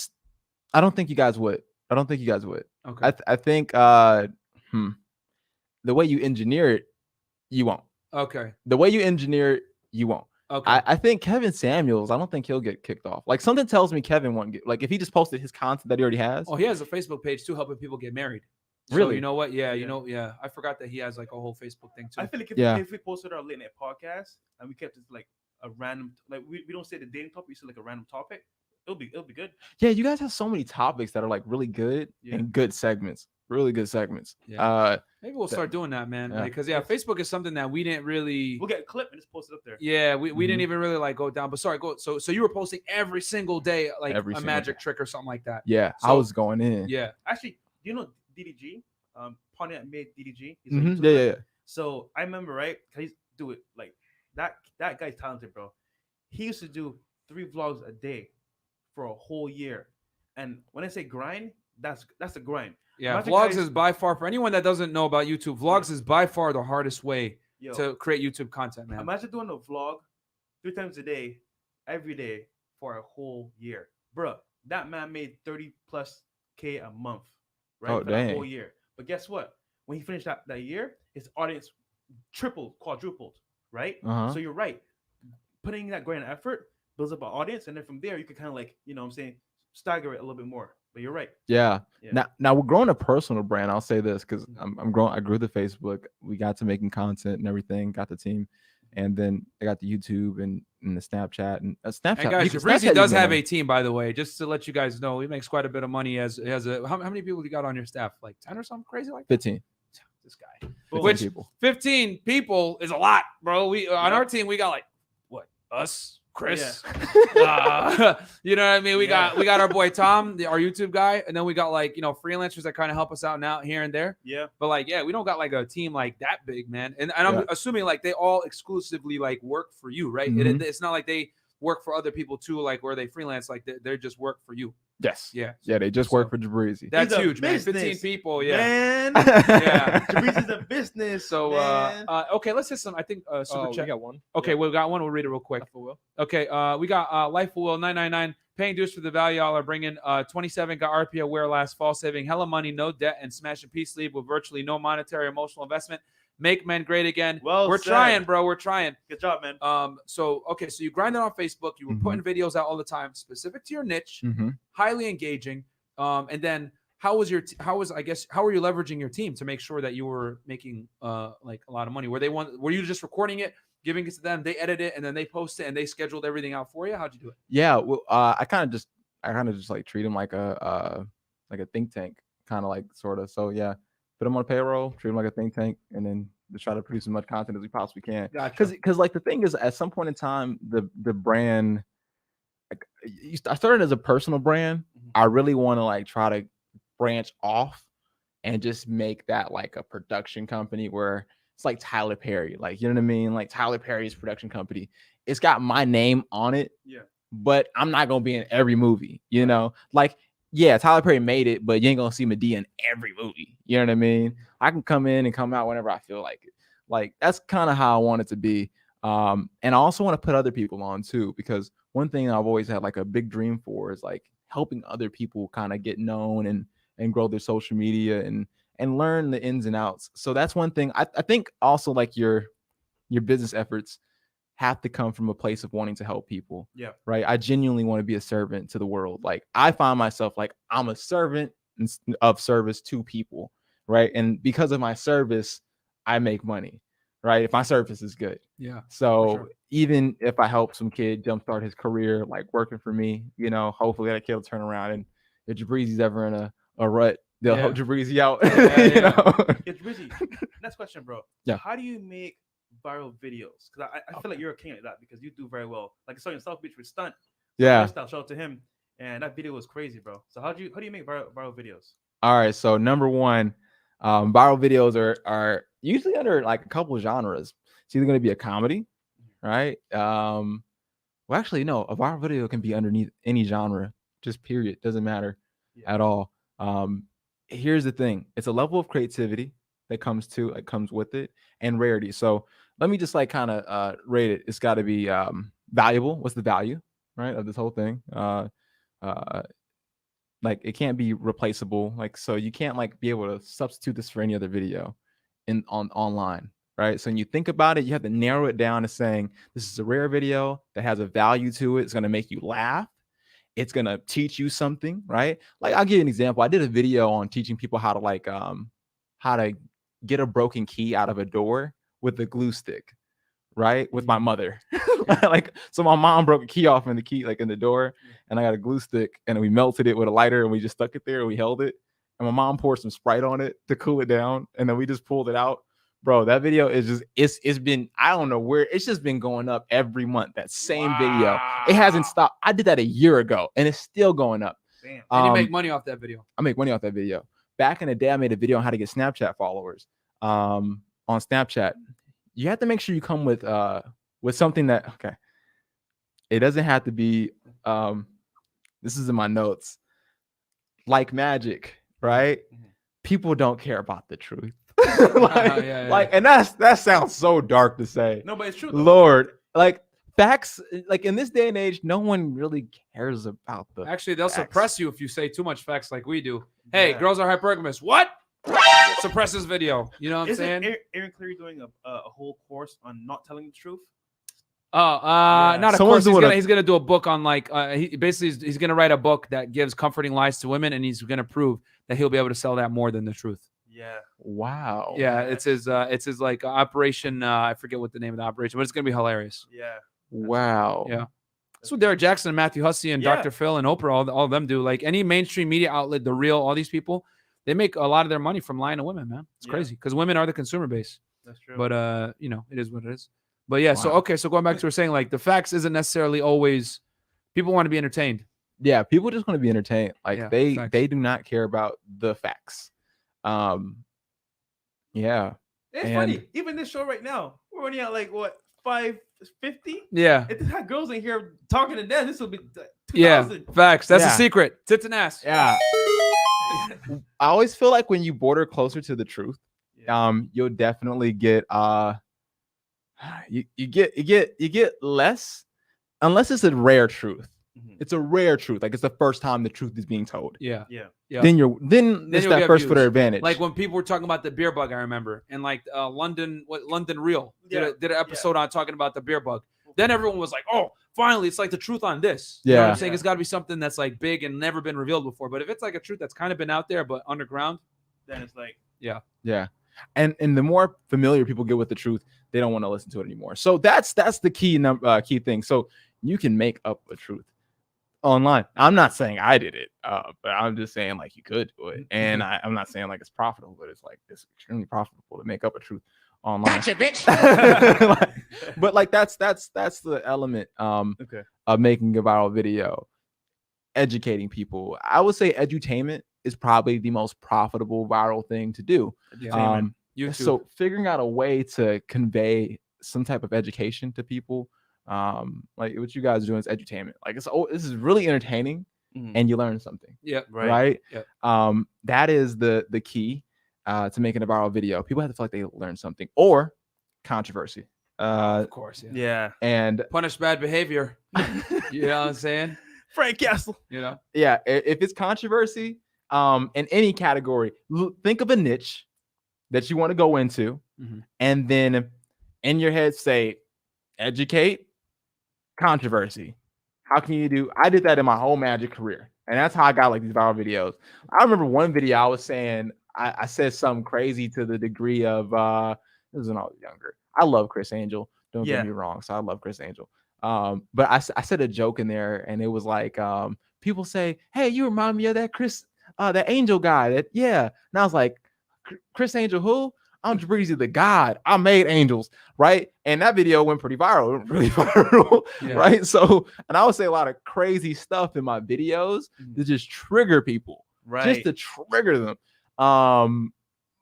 don't think you guys would.
Okay.
I think the way you engineer it, you won't.
Okay.
The way you engineer it, you won't.
Okay.
I think Kevin Samuels, I don't think he'll get kicked off. Like something tells me Kevin won't get, like if he just posted his content that he already has.
Oh, he has a Facebook page too, helping people get married. So
Really?
you know what? Yeah,
Yeah.
I forgot that he has like a whole Facebook thing too.
I feel like
Yeah.
if we posted our late night podcast and we kept it like a random, like we don't say the dating topic, we say like a random topic, it'll be good.
Yeah, you guys have so many topics that are like really good
Yeah.
and good segments. Really good segments.
Yeah. Maybe we'll
that-
start doing that, man.
yeah.
Because Facebook is something that we didn't really.
We'll get a clip and just post it up there.
Yeah, we didn't
Mhm.
even really like go down. But sorry, go. So you were posting every single day, like
Every
a
single
magic
day.
trick or something like that.
Yeah, I
So-
was going in.
Yeah.
Actually, do you know DDG? Pontiac made DDG. He's a
Mhm.
YouTuber.
Yeah, yeah.
So I remember, right? He used to do it like that. That guy's talented, bro. He used to do 3 vlogs a day for a whole year. And when I say grind, that's a grind.
Yeah,
Imagine
vlogs
guys-
is by far, for anyone that doesn't know about YouTube, vlogs is by far the hardest way
Yo,
to create YouTube content, man.
imagine doing a vlog 3 times a day, every day for a whole year, bro. That man made 30+K a month, right?
Oh,
for that
dang.
whole year. But guess what? When he finished that year, his audience tripled, quadrupled, right?
Uh-huh.
So you're right. Putting that grind and effort builds up an audience, and then from there you can kind of like, you know what I'm saying, stagger it a little bit more. But you're right.
Yeah.
Yeah.
Now we're growing a personal brand. I'll say this because I'm growing. I grew the Facebook. We got to making content and everything. Got the team, and then I got the YouTube and the Snapchat and Snapchat.
And guys,
you can-
Jibrizy
Snapchat
does
you can
have
make.
a team, by the way, just to let you guys know. He makes quite a bit of money. How many people you got on your staff? Like 10 or something crazy like that?
15.
This guy.
15
Which
people.
15 people is a lot, bro. We on
Yeah.
our team we got like what? Us, Chris.
Yeah.
You know what I mean? We
Yeah.
got our boy Tom, our YouTube guy, and then we got like, freelancers that kind of help us out now here and there.
Yeah.
But like, yeah, we don't got like a team like that big, man. And I'm
Yeah.
assuming like they all exclusively like work for you, right?
Mhm.
It's not like they work for other people too, like where they freelance, like they're just work for you.
Yes.
Yeah.
Yeah. They just work for Jibrizy.
That's
He's a
huge, man. 15
business,
people, yeah.
Man.
Yeah.
Jibrizy's a business.
So
man.
okay, let's hit some. I think super
We
chat.
got one.
Okay, we got one. We'll read it real quick. Okay, we got Life Will 999 paying dues for the value y'all are bringing. 27 got RPO wear last fall, saving hella money, no debt, and smash and peace leave with virtually no monetary emotional investment. Make men great again.
Well
we're
said.
trying, bro. We're trying.
Good job, man.
So you grinded on Facebook. You were
Mhm.
putting videos out all the time, specific to your niche,
Mm-hmm.
highly engaging. And then how were you leveraging your team to make sure that you were making like a lot of money? Were you just recording it, giving it to them, they edit it, and then they post it and they scheduled everything out for you? How'd you do it?
Yeah. Well, I kind of just like treat them like a think tank, kind of like sort of. So yeah, put them on payroll, treat them like a think tank, and then just try to produce as much content as we possibly can. Because like the thing is, at some point in time, the brand, like, I started as a personal brand.
Mhm.
I really want to like try to branch off and just make that like a production company where it's like Tyler Perry, like, you know what I mean? Like Tyler Perry's production company. It's got my name on it.
Yeah.
But I'm not gonna be in every movie, you know? Like, yeah, Tyler Perry made it, but you ain't gonna see Medea in every movie. You know what I mean? I can come in and come out whenever I feel like it. Like, that's kind of how I want it to be. And I also want to put other people on too, because one thing I've always had like a big dream for is like helping other people kind of get known and grow their social media and learn the ins and outs. So that's one thing. I think also like your business efforts have to come from a place of wanting to help people.
Yeah.
Right. I genuinely want to be a servant to the world. Like, I find myself like I'm a servant of service to people. Right. And because of my service, I make money. Right. If my service is good.
Yeah.
So
sure.
even if I help some kid jumpstart his career, like working for me, you know, hopefully that kid will turn around, and if Jibrizy's ever in a rut, they'll help Jibrizy out.
Yeah,
you
yeah.
know?
It's busy. Next question, bro.
Yeah.
How do you make viral videos? Because I feel like you're a king at that because you do very well. Like I saw you in South Beach with Stunt.
Yeah.
Shout out to him. And that video was crazy, bro. So how do you make viral videos?
All right. So number one, viral videos are usually under like a couple of genres. It's either going to be a comedy, right? Well, actually, no, a viral video can be underneath any genre, just period. Doesn't matter at all. Here's the thing. It's a level of creativity that comes with it, and rarity. So let me just like kind of rate it. It's got to be valuable. What's the value, right, of this whole thing? Like, it can't be replaceable. Like, so you can't like be able to substitute this for any other video online, right? So when you think about it, you have to narrow it down to saying this is a rare video that has a value to it. It's going to make you laugh, it's gonna teach you something, right? Like I'll give you an example. I did a video on teaching people how to get a broken key out of a door with a glue stick, right? With my mother. Like, so my mom broke a key off in the key, like in the door, and I got a glue stick, and we melted it with a lighter, and we just stuck it there, and we held it. And my mom poured some Sprite on it to cool it down, and then we just pulled it out. Bro, that video is just it's been, I don't know where, it's just been going up every month. That same video. It hasn't stopped. I did that a year ago, and it's still going up.
Damn.
And you make money off that video.
I make money off that video. Back in the day, I made a video on how to get Snapchat followers. On Snapchat, you have to make sure you come with something that, okay, it doesn't have to be this is in my notes, like magic, right? People don't care about the truth. Like, and that sounds so dark to say.
No, but it's true though.
Lord, like facts, like in this day and age, no one really cares about the
Actually, they'll
facts.
suppress you if you say too much facts like we do. Hey,
Yeah.
girls are hypergamous. What? Suppress this video. You know what I'm saying?
Isn't Aaron Cleary doing a whole course on not telling the truth?
Not a
Someone's
course.
doing
He's gonna do a book on like he's gonna write a book that gives comforting lies to women, and he's gonna prove that he'll be able to sell that more than the truth.
Yeah.
Wow.
Yeah, it's his like operation. I forget what the name of the operation, but it's gonna be hilarious.
Yeah.
Wow.
Yeah. That's what Derek Jackson and Matthew Hussey and
Yeah.
Dr. Phil and Oprah, all of them do. Like any mainstream media outlet, The Real, all these people, they make a lot of their money from lying to women, man. It's
Yeah.
crazy because women are the consumer base.
That's true.
But you know, it is what it is. But yeah, so
Wow.
okay, so going back to what we're saying, like the facts isn't necessarily always. People want to be entertained.
Yeah, people just want to be entertained. Like
Yeah,
they
facts.
do not care about the facts. Yeah.
It's
and-
funny. Even this show right now, we're running out like what 550.
Yeah,
If this had girls in here talking to them, this will be 2,000.
yeah, facts. That's the
Yeah.
secret. Tits and ass.
Yeah. I always feel like when you border closer to the truth, you'll definitely get you get less, unless it's a rare truth.
Mhm.
It's a rare truth. Like it's the first time the truth is being told.
Yeah.
Yeah.
Yeah.
Then it's
you'll
that
get
first footer
views.
advantage.
Like when people were talking about the beer bug, I remember, and like London Real did an episode on talking about the beer bug. Then everyone was like, "Oh, finally, it's like the truth on this." You know what I'm
Yeah.
saying? It's got to be something that's like big and never been revealed before. But if it's like a truth that's kind of been out there but underground,
Then it's like
yeah. And the more familiar people get with the truth, they don't want to listen to it anymore. So that's the key thing. So you can make up a truth online. I'm not saying I did it, but I'm just saying like you could do it. And I'm not saying like it's profitable, but it's like it's extremely profitable to make up a truth online.
Gotcha, bitch.
But like that's the element
okay.
of making a viral video, educating people. I would say Edu-tainment is probably the most profitable viral thing to do.
YouTube.
So figuring out a way to convey some type of education to people, like what you guys are doing is Edu-tainment. Like this is really entertaining, and you learn something,
yeah,
right?
Yep.
That is the key to making a viral video. People have to feel like they learn something, or controversy.
Of course, yeah.
Yeah.
And
Punish bad behavior. You know what I'm saying?
Frank Castle.
You know.
yeah, if it's controversy, in any category, think of a niche that you want to go into, and then in your head say, educate, controversy. How can you do? I did that in my whole magic career, and that's how I got like these viral videos. I remember one video I was saying, I said something crazy to the degree of this was when I was younger. I love Chris Angel. Don't get me wrong. So I love Chris Angel. But I said a joke in there, and it was like, people say, "Hey, you remind me of that Chris, that Angel guy." And I was like, "Chris Angel, who?" I'm Jibrizy, the God. I made angels, right? And that video went pretty viral, really viral, right? So, and I would say a lot of crazy stuff in my videos to just trigger people, just to trigger them.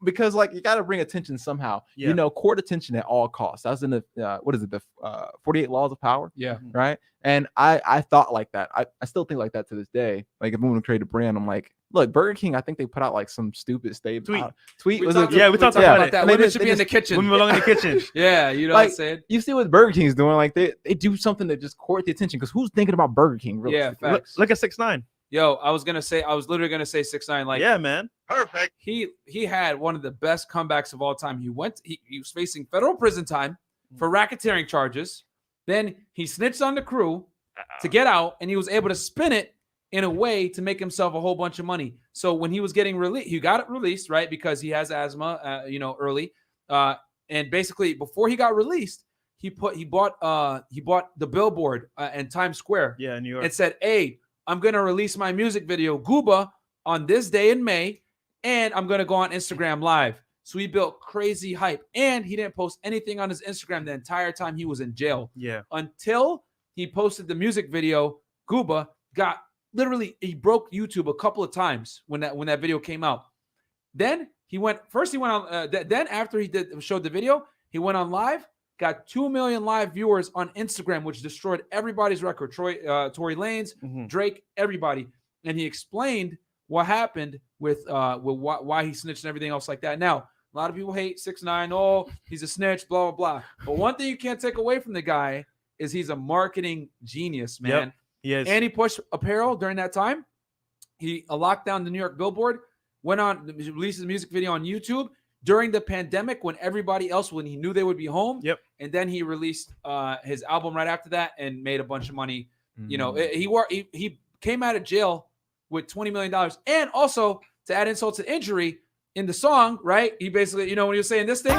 Because like you got to bring attention somehow. You know, court attention at all costs. That's in the what is it, the 48 Laws of Power?
Yeah.
Right. And I thought like that. I still think like that to this day. Like if I'm going to create a brand, I'm like, look, Burger King, I think they put out like some stupid statement. Tweet.
We
Was
talked
it?
Yeah, we talked about it.
that.
They
Women
just-
should
they
be in the
just-
kitchen.
Women belong in the kitchen.
Yeah, you know
Like,
what I'm saying?
You see what Burger King's doing? Like they do something to just court the attention. Because who's thinking about Burger King? Really?
Yeah, facts.
Look at 6ix9ine.
Yo, I was literally gonna say 6ix9ine. Like,
Yeah, man.
Perfect.
he had one of the best comebacks of all time. He was facing federal prison time for racketeering charges. Then he snitched on the crew to get out, and he was able to spin it in a way to make himself a whole bunch of money. So when he was getting released, he got it released, right? Because he has asthma, early. And basically before he got released, he bought the billboard and Times Square.
Yeah, in New York.
And said, "Hey, I'm going to release my music video, Gooba, on this day in May, and I'm going to go on Instagram Live." So he built crazy hype, and he didn't post anything on his Instagram the entire time he was in jail.
Yeah.
Until he posted the music video, Gooba he broke YouTube a couple of times when that video came out. Then he went on. Then after he showed the video, he went on live, got 2 million live viewers on Instagram, which destroyed everybody's record. Tory Lanez, Drake, everybody, and he explained what happened with why he snitched and everything else like that. Now, a lot of people hate 6ix9ine. Oh, he's a snitch, blah, blah, blah. But one thing you can't take away from the guy is he's a marketing genius, man.
Yep. Yes.
And he pushed apparel during that time. He locked down the New York billboard, released his music video on YouTube during the pandemic when he knew they would be home.
Yep.
And then he released his album right after that and made a bunch of money. He came out of jail with $20 million. And also, to add insult to injury, in the song, right? He basically, when he was saying this thing.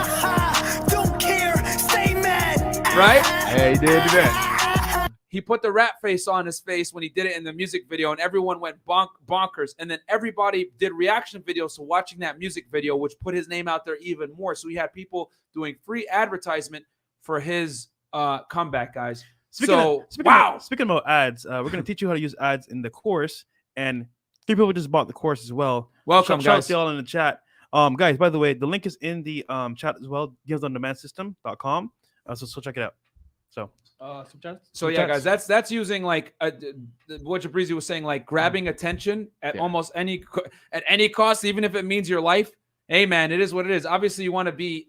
Don't care, stay mad.
Right?
Yeah, he did do that.
He put the rat face on his face when he did it in the music video, and everyone went bonkers. And then everybody did reaction videos to watching that music video, which put his name out there even more. So he had people doing free advertisement for his comeback, guys.
Speaking about ads, we're going to teach you how to use ads in the course, and 3 people just bought the course as well.
Welcome,
Shout out
guys.
to y'all in the chat. Guys, by the way, the link is in the chat as well, dealsondemandsystem.com. So check it out.
So yeah, guys, that's using like what Jibrizy was saying, like grabbing attention at almost any cost, even if it means your life. Hey man, it is what it is. Obviously, you want to be,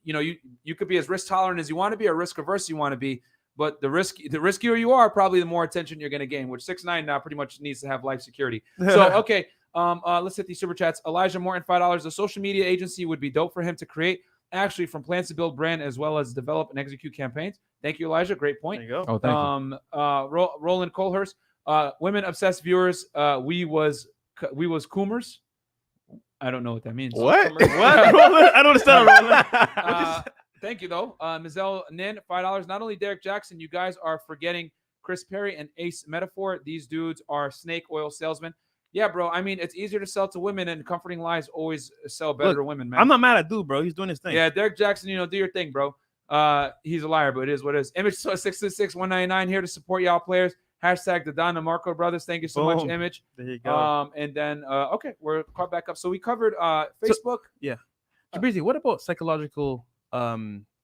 you could be as risk tolerant as you want to be, or risk averse you want to be. But the riskier you are, probably the more attention you're going to gain. Which 6ix9ine now pretty much needs to have life security. So okay, let's hit these super chats. Elijah Morton, $5. A social media agency would be dope for him to create. Actually, from plans to build brand as well as develop and execute campaigns. Thank you, Elijah. Great point.
There you go.
Oh, thank you.
Roland Colhurst, women obsessed viewers. We was coomers. I don't know what that means.
What?
What? I don't understand. Roland.
Thank you though. Mizelle Nin, $5. Not only Derek Jackson, you guys are forgetting Chris Perry and Ace Metaphor. These dudes are snake oil salesmen. Yeah, bro. I mean, it's easier to sell to women, and comforting lies always sell better to women, man.
I'm not mad at dude, bro. He's doing his thing.
Yeah, Derek Jackson, do your thing, bro. He's a liar, but it is what it is. Image 666-199 here to support y'all players. Hashtag the Don and Marco brothers. Thank you so much, Image.
There you go.
And then okay, we're caught back up. So we covered Facebook.
Jibrizy, what about psychological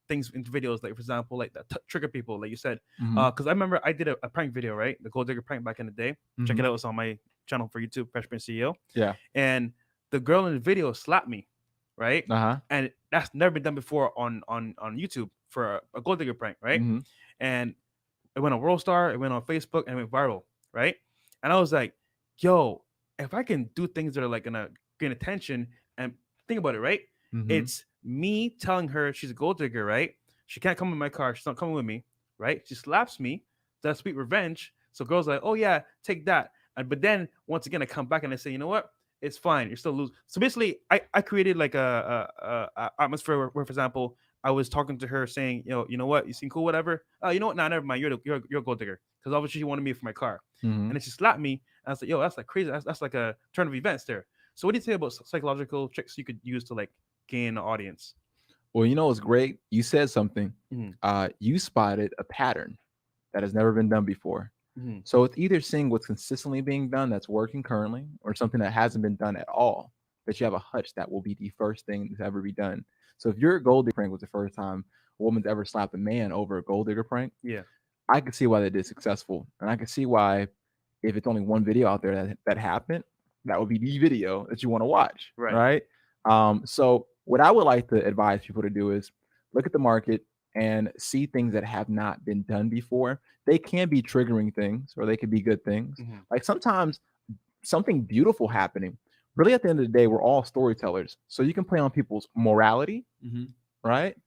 things into videos, like for example, like that trigger people, like you said? Because I remember I did a prank video, right? The gold digger prank back in the day. Check it out. It's on my channel for YouTube, Freshman CEO.
Yeah.
And the girl in the video slapped me, right? And that's never been done before on YouTube for a gold digger prank, right? And it went on World Star, it went on Facebook, and it went viral, right? And I was like, yo, if I can do things that are like gonna gain attention, and think about it, right? It's me telling her she's a gold digger, right? She can't come in my car, she's not coming with me, right? She slaps me. That's sweet revenge. So girls are like, oh yeah, take that. But then once again, I come back and I say, you know what? It's fine. You're still losing. So basically, I created like a atmosphere where, for example, I was talking to her saying, you know what? You seem cool, whatever. You know what? Nah, never mind. You're a gold digger, because obviously she wanted me for my car. And then she slapped me. And I was like, yo, that's like crazy. That's like a turn of events there. So what do you say about psychological tricks you could use to like gain an audience?
Well, what's great? You said something. You spotted a pattern that has never been done before. So it's either seeing what's consistently being done that's working currently, or something that hasn't been done at all, that you have a hunch that will be the first thing to ever be done. So if your gold digger prank was the first time a woman's ever slapped a man over a gold digger prank, I could see why they did successful. And I could see why, if it's only one video out there that happened, that would be the video that you want to watch. Right. So what I would like to advise people to do is look at the market and see things that have not been done before. They can be triggering things, or they could be good things. Like sometimes something beautiful happening. Really, at the end of the day, we're all storytellers. So you can play on people's morality, right?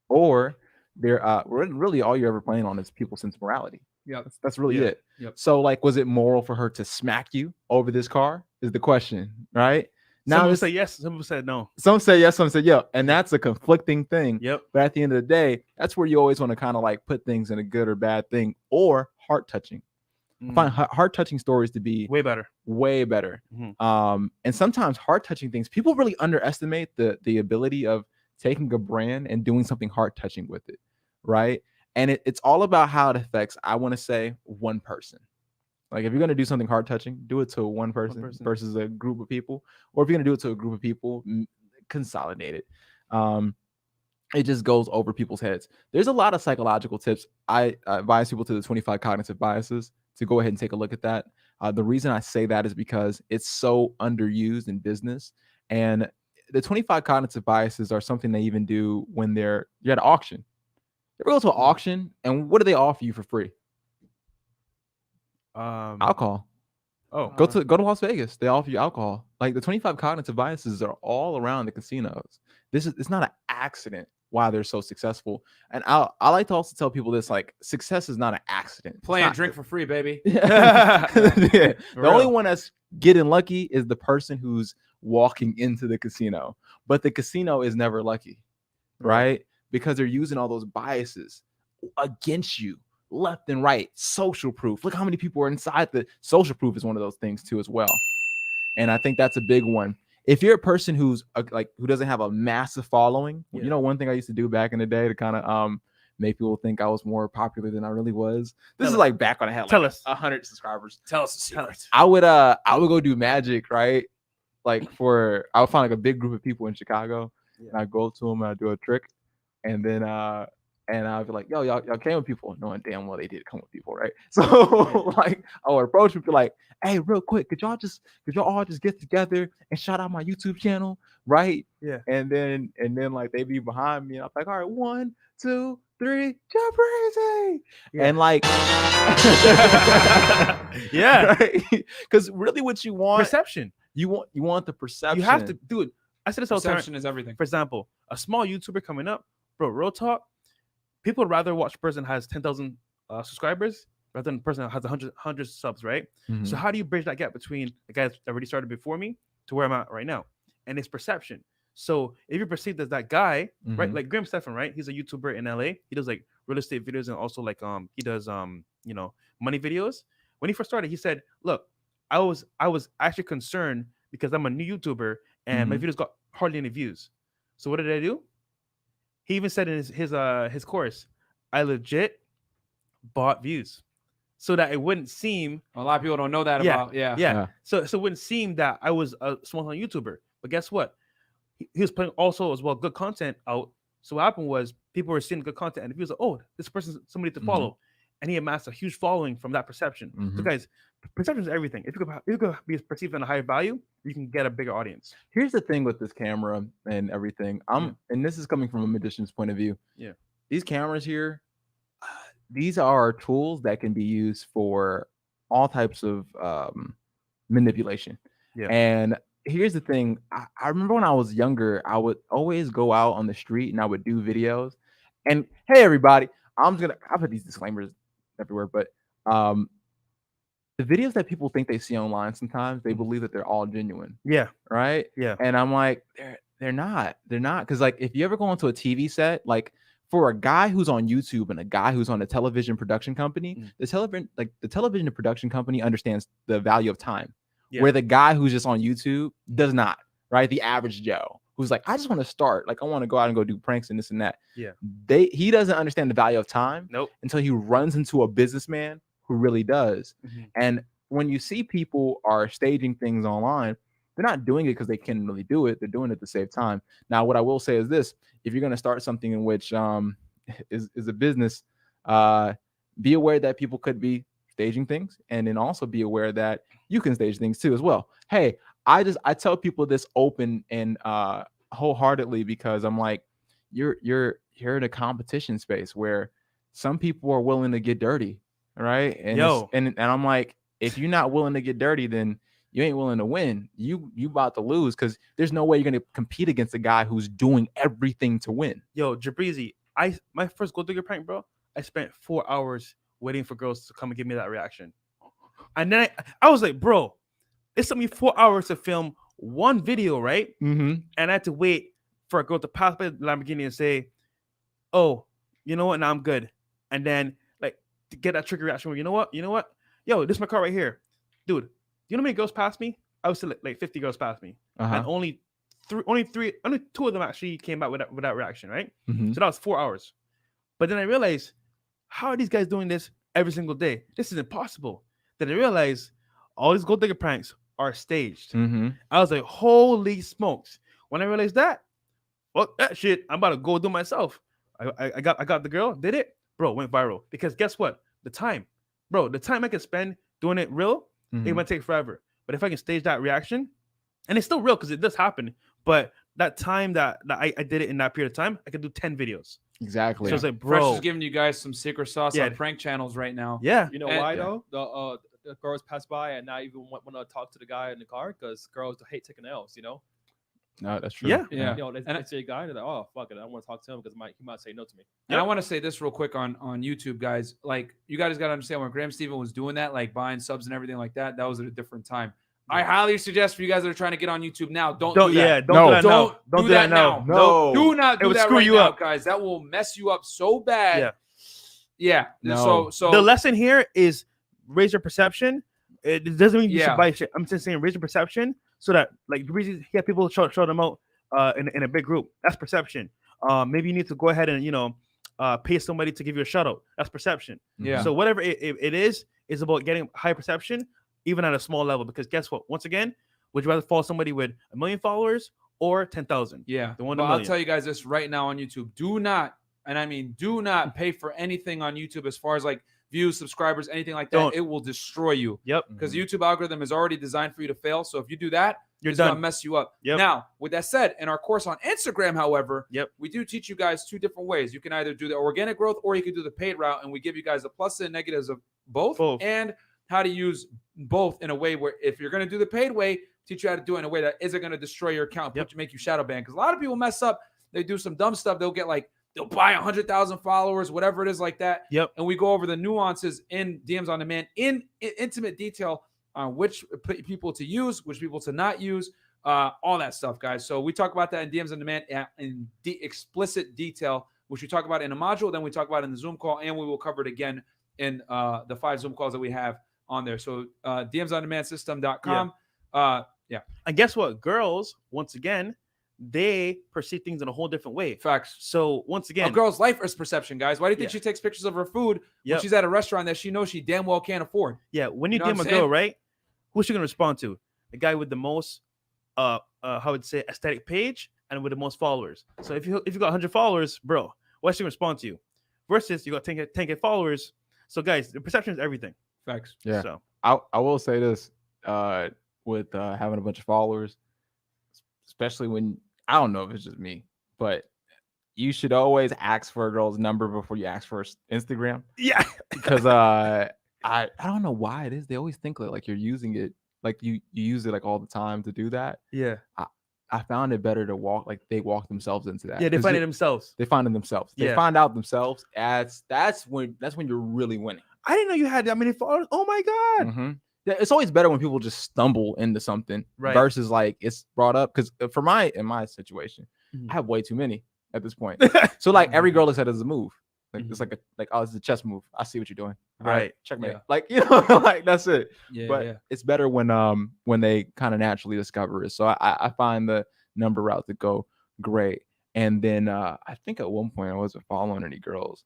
Or they're really all you're ever playing on is people's sense of morality.
Yep.
That's really
Yeah.
it.
Yep.
So like, was it moral for her to smack you over this car? Is the question, right?
Some
Now
people
it's,
say yes, some people said no.
some say yes, some say yeah, and that's a conflicting thing.
Yep.
But at the end of the day, that's where you always want to kind of like put things in a good or bad thing, or heart touching. I find heart touching stories to be
Way better.
way better. And sometimes heart touching things, people really underestimate the ability of taking a brand and doing something heart touching with it, right? And it's all about how it affects, I want to say, one person. Like if you're gonna do something heart touching, do it to one person versus a group of people, or if you're gonna do it to a group of people, consolidate it. It just goes over people's heads. There's a lot of psychological tips. I advise people to the 25 cognitive biases to go ahead and take a look at that. The reason I say that is because it's so underused in business. And the 25 cognitive biases are something they even do when you're at an auction. You ever go to an auction and what do they offer you for free? Alcohol.
Oh,
Go to Las Vegas. They offer you alcohol. Like the 25 cognitive biases are all around the casinos. It's not an accident why they're so successful. And I like to also tell people this, like, success is not an accident.
Play and drink for free, baby.
Yeah. The only one that's getting lucky is the person who's walking into the casino. But the casino is never lucky, right? Because they're using all those biases against you, left and right. Social proof. Look how many people are inside. The social proof is one of those things too as well. And I think that's a big one. If you're a person who's who doesn't have a massive following, you know, one thing I used to do back in the day to kind of make people think I was more popular than I really was. This is like back when I had like 100 subscribers.
Tell us the secret.
I would go do magic, right? Like I would find like a big group of people in Chicago, and I go up to them and I do a trick, and then and I'd be like, yo, y'all came with people, knowing damn well they did come with people, right? So like I would approach people like, hey, real quick, could y'all all just get together and shout out my YouTube channel, right?
Yeah.
And then like they be behind me, and I'm like, all right, 1, 2, 3, Jibrizy. Yeah. And like
yeah.
Because really what you want,
perception.
You want the perception.
You have to do it. I said this all the time.
Perception is everything.
For example, a small YouTuber coming up, bro, real talk, people would rather watch a person has 10,000 subscribers rather than a person that has 100 subs, right?
Mm-hmm.
So how do you bridge that gap between the guys that already started before me to where I'm at right now? And it's perception. So if you're perceived as that guy, right? Like Graham Stephan, right? He's a YouTuber in LA. He does like real estate videos and also like he does you know, money videos. When he first started, he said, look, I was actually concerned because I'm a new YouTuber and my videos got hardly any views. So what did I do? He even said in his course, I legit bought views so that it wouldn't seem
a lot of people don't know that about. Yeah.
So it wouldn't seem that I was a small time YouTuber. But guess what? He was putting also as well good content out. So what happened was people were seeing good content and he was like, oh, this person's somebody to follow. And he amassed a huge following from that perception. So guys, perception is everything. If you could be perceived on a higher value, you can get a bigger audience.
Here's the thing with this camera and everything. And this is coming from a magician's point of view.
Yeah.
These cameras here, these are tools that can be used for all types of manipulation. Yeah. And here's the thing. I remember when I was younger, I would always go out on the street and I would do videos. And hey, everybody, I put these disclaimers everywhere, but the videos that people think they see online, sometimes they believe that they're all genuine.
Yeah.
Right.
Yeah.
And I'm like, they're not. Because like if you ever go into a TV set, like for a guy who's on YouTube and a guy who's on a television production company, the television production company understands the value of time. Yeah. Where the guy who's just on YouTube does not, right? The average Joe who's like, I just want to start. Like, I want to go out and go do pranks and this and that.
Yeah.
He doesn't understand the value of time until he runs into a businessman who really does. And when you see people are staging things online, they're not doing it because they can really do it. They're doing it to save time. Now, what I will say is this: if you're going to start something in which is a business, be aware that people could be staging things, and then also be aware that you can stage things too as well. Hey, I tell people this open and wholeheartedly because I'm like, you're in a competition space where some people are willing to get dirty, right? And and I'm like, if you're not willing to get dirty, then you ain't willing to win. You about to lose because there's no way you're gonna compete against a guy who's doing everything to win.
Yo, Jibrizy, my first gold digger prank, bro. I spent 4 hours waiting for girls to come and give me that reaction. And then I was like, bro, it took me 4 hours to film one video, right?
Mm-hmm.
And I had to wait for a girl to pass by the Lamborghini and say, oh, you know what? Now I'm good. And then like to get that trigger reaction where, you know what? Yo, this is my car right here. Dude, do you know how many girls passed me? I would say like 50 girls passed me.
Uh-huh.
And only two of them actually came back with that reaction, right?
Mm-hmm.
So that was 4 hours. But then I realized, how are these guys doing this every single day? This is impossible. Then I realized all these gold digger pranks are staged.
Mm-hmm.
I was like, holy smokes. When I realized that, well, that shit, I'm about to go do myself. I got the girl, did it, bro, went viral. Because guess what? The time I can spend doing it real, it might take forever. But if I can stage that reaction, and it's still real because it does happen, but that time that I did it in that period of time, I could do 10 videos.
Exactly.
So it's like,
Fresh
bro,
is giving you guys some secret sauce
Yeah.
on prank channels right now.
yeah.
You know
And-
why
yeah.
though? The girls pass by and not even want to talk to the guy in the car because girls hate taking L's. You know.
No, that's true.
Yeah.
Yeah.
You know, they
And
see a guy and they're like, oh fuck it, I don't want to talk to him because he might say no to me.
And I want to say this real quick on YouTube, guys. Like, you guys got to understand when Graham Stephen was doing that, like buying subs and everything like that, that was at a different time. I highly suggest for you guys that are trying to get on YouTube now, don't do that.
Yeah, don't
No.
do that now.
Don't
Don't
do
do that
that
now.
now.
No.
Do not
It
do
would
that
screw
right
you
now,
up.
guys. That will mess you up so bad. Yeah.
No.
So
The lesson here is raise your perception. It doesn't mean you
Yeah.
should buy shit. I'm just saying raise your perception so that like Jibrizy, he had people show them out in a big group. That's perception. Maybe you need to go ahead and pay somebody to give you a shout out. That's perception.
Yeah.
So whatever it is about getting high perception, even at a small level. Because guess what? Once again, would you rather follow somebody with 1 million followers or 10,000?
yeah.
The one
But
to
I'll
million.
tell you guys this right now on YouTube. Do not, and I mean do not pay for anything on YouTube as far as like views, subscribers, anything like that.
Don't.
It will destroy you.
Yep.
Because the YouTube algorithm is already designed for you to fail. So if you do that,
You're
it's gonna
done.
mess you up.
Yep.
Now, with that said, in our course on Instagram, however,
Yep.
we do teach you guys two different ways. You can either do the organic growth or you can do the paid route, and we give you guys the plus and negatives of both. And how to use both in a way where if you're gonna do the paid way, teach you how to do it in a way that isn't gonna destroy your account, make you shadow ban. Because a lot of people mess up, they do some dumb stuff, they'll buy 100,000 followers, whatever it is like that.
Yep.
And we go over the nuances in DMs on Demand in intimate detail on which people to use, which people to not use, all that stuff, guys. So we talk about that in DMs on Demand in explicit detail, which we talk about in a module, then we talk about in the Zoom call, and we will cover it again in the 5 Zoom calls that we have on there. So DMsOnDemandSystem.com. Yeah.
And guess what? Girls, once again, they perceive things in a whole different way.
Facts.
So once again,
A girl's life is perception, guys. Why do you think
Yeah.
she takes pictures of her food when
Yep.
she's at a restaurant that she knows she damn well can't afford?
yeah, when you
You know what
DM a
I'm
girl,
saying?
right? Who's she gonna respond to? The guy with the most how would say aesthetic page and with the most followers. So if you got 100 followers, bro, what's she gonna respond to you? Versus you got 10K followers. So guys, the perception is everything.
Facts.
Yeah.
So
I will say this with having a bunch of followers, especially when I don't know if it's just me, but you should always ask for a girl's number before you ask for her Instagram.
yeah.
Because I don't know why it is. They always think like you're using it, like you use it like all the time to do that.
Yeah.
I found it better to they walk themselves into that.
Yeah, they
'Cause
find it themselves.
They find it themselves. They
Yeah.
find out themselves. That's when you're really winning.
I didn't know you had that many followers. Oh my god.
Mhm. Yeah, it's always better when people just stumble into something
Right.
versus like it's brought up. Because in my situation,
Mhm.
I have way too many at this point. So like every girl looks at it as a move. Like it's like oh, it's a chess move. I see what you're doing. All
Right.
checkmate.
Yeah.
Like like that's it.
Yeah.
But it's better when they kind of naturally discover it. So I find the number route to go great. And then I think at one point I wasn't following any girls.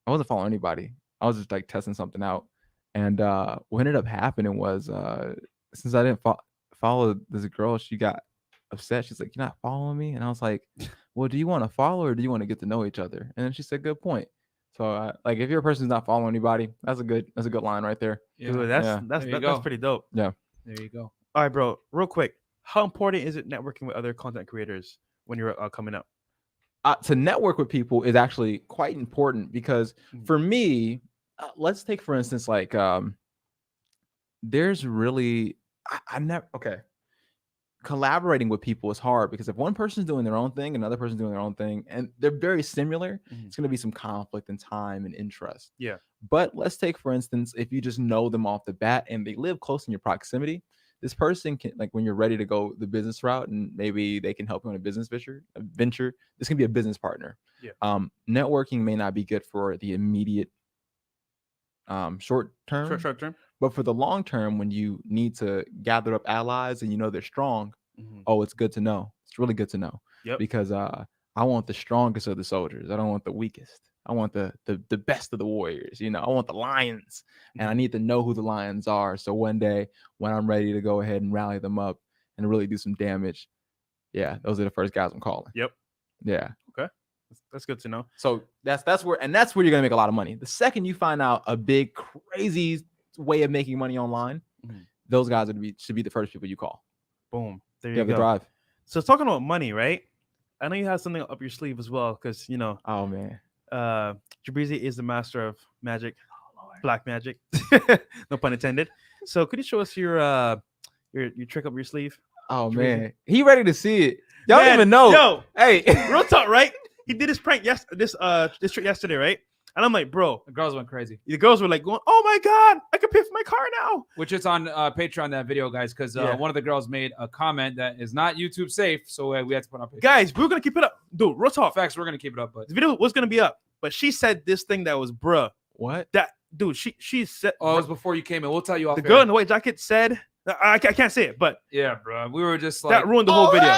I wasn't following anybody. I was just like testing something out. And what ended up happening was since I didn't follow this girl, she got upset. She's like, "You're not following me," and I was like, "Well, do you want to follow or do you want to get to know each other?" And then she said, "Good point." So like, if you're a person who's not following anybody, that's a good line right there.
Yeah.
Dude,
Yeah.
that's
There you go.
pretty dope.
There you go.
All right, bro. Real quick, how important is it networking with other content creators when you're coming up?
To network with people is actually quite important because for me, let's take for instance like there's really I never okay. collaborating with people is hard because if one person's doing their own thing, another person's doing their own thing, and they're very similar, it's going to be some conflict in time and interest.
Yeah.
But let's take, for instance, if you just know them off the bat and they live close in your proximity, this person can, like, when you're ready to go the business route and maybe they can help you on a business venture, this can be a business partner.
Yeah.
Networking may not be good for the immediate short term, but for the long term, when you need to gather up allies and you know they're strong, oh, it's good to know. It's really good to know.
Yep.
Because I want the strongest of the soldiers. I don't want the weakest. I want the best of the warriors. You know, I want the lions, and I need to know who the lions are. So one day when I'm ready to go ahead and rally them up and really do some damage, yeah, those are the first guys I'm calling.
Yep.
Yeah.
Okay. That's good to know.
So that's where you're gonna make a lot of money. The second you find out a big crazy way of making money online, those guys should be the first people you call.
Boom. There
You
you
have the
go.
drive.
So talking about money, right? I know you have something up your sleeve as well, because you know.
Oh man.
Jibrizy is the master of magic, black magic. No pun intended. So could you show us your trick up your sleeve?
Oh
Jibrizy?
man, he ready to see it. Y'all don't
Man,
even know.
Yo,
Hey,
real talk, right? He did his prank this trick yesterday, right? And I'm like, bro,
The girls went crazy.
the girls were like going, "Oh my god, I could pay for my car now."
Which is on Patreon, that video, guys, because
Yeah.
one of the girls made a comment that is not YouTube safe, so we had to put on Patreon.
Guys, we're gonna keep it up, dude. Real talk.
Facts, we're gonna keep it up, but
The video was gonna be up, but she said this thing that was, bruh,
what?
that dude. She said,
it was before you came in. We'll tell you off
the
air.
girl in the white jacket said, I can't say it, but
Yeah, bro. We were just like,
that ruined the whole video.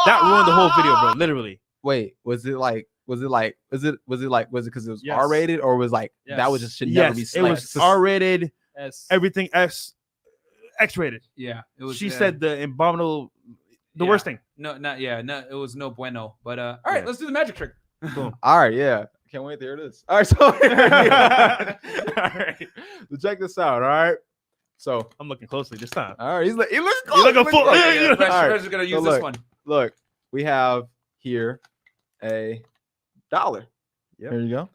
That ruined the whole video, bro. Literally.
Wait, was it because it was
Yes.
R-rated, or was like that was
Yes.
just should never be
Yes, it was
like,
R-rated.
Yes.
Everything X-rated.
yeah, it was.
She said the abominable, the
Yeah.
worst thing.
no, it was no bueno. But all right,
Yeah.
let's do the magic trick.
Boom.
All right, yeah. Can't wait. There it is. All right, so all right. So check this out. All right. So
I'm looking closely this time.
all right, he looks
You
close.
look a full.
close.
Yeah.
Fresh,
All right,
Fresh is gonna use
so
this
look.
one.
Look, we have here $1.
Yep.
There you go.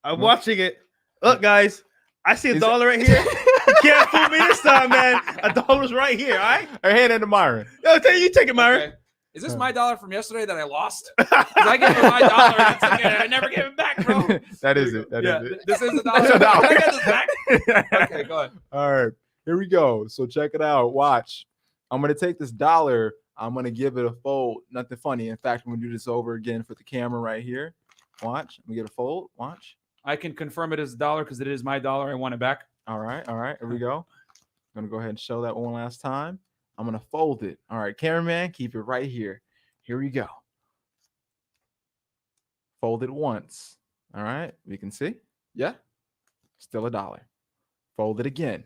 I'm watching it. Look, guys, I see a
Is
dollar right here. You can't fool me this time, man. $1's right here. All right.
I hand it to Myron.
Yo, tell you take it, Myron.
Okay. Is this my dollar from yesterday that I lost? 'Cause I gave him my dollar and he took it. I never gave it back, bro.
That is it. That is
Yeah,
it.
this is the
That's
dollar.
a dollar.
Can I get this back? Okay, go ahead.
All right, here we go. So check it out. Watch. I'm gonna take this $1. I'm gonna give it a fold. Nothing funny. In fact, I'm gonna do this over again for the camera right here. Watch. I'm gonna get a fold. Watch.
I can confirm it is $1 because it is my dollar. I want it back.
All right. All right. Here we go. I'm gonna go ahead and show that one last time. I'm gonna fold it. All right, cameraman, keep it right here. Here we go. Fold it once. All right. We can see. Yeah. Still $1. Fold it again.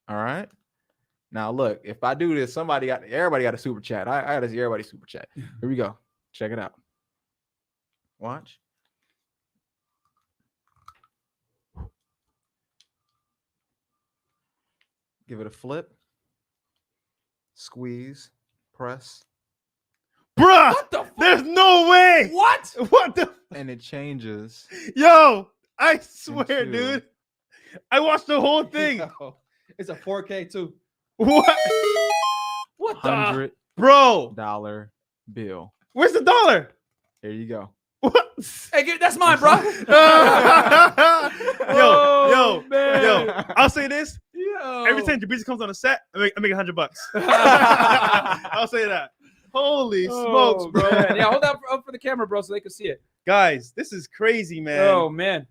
All right. Now look, if I do this, everybody got a super chat. I gotta see everybody super chat. Here we go. Check it out. Watch. Give it a flip. Squeeze. Press.
Bruh,
What the fuck?
there's no way.
What?
What the?
And it changes.
Yo, I swear,
Into-
dude. I watched the whole thing.
Yo, it's a 4K too.
What?
What the?
$100
Bro,
bill.
where's the dollar?
Here you go.
What?
Hey, that's mine, bro.
yo,
man.
yo. I'll say this.
Yo.
Every time Jibrizy comes on a set, I make $100. I'll say that. Holy smokes,
Oh,
bro.
man. Yeah, hold that up for the camera, bro, so they can see it.
Guys, this is crazy, man.
Oh, man.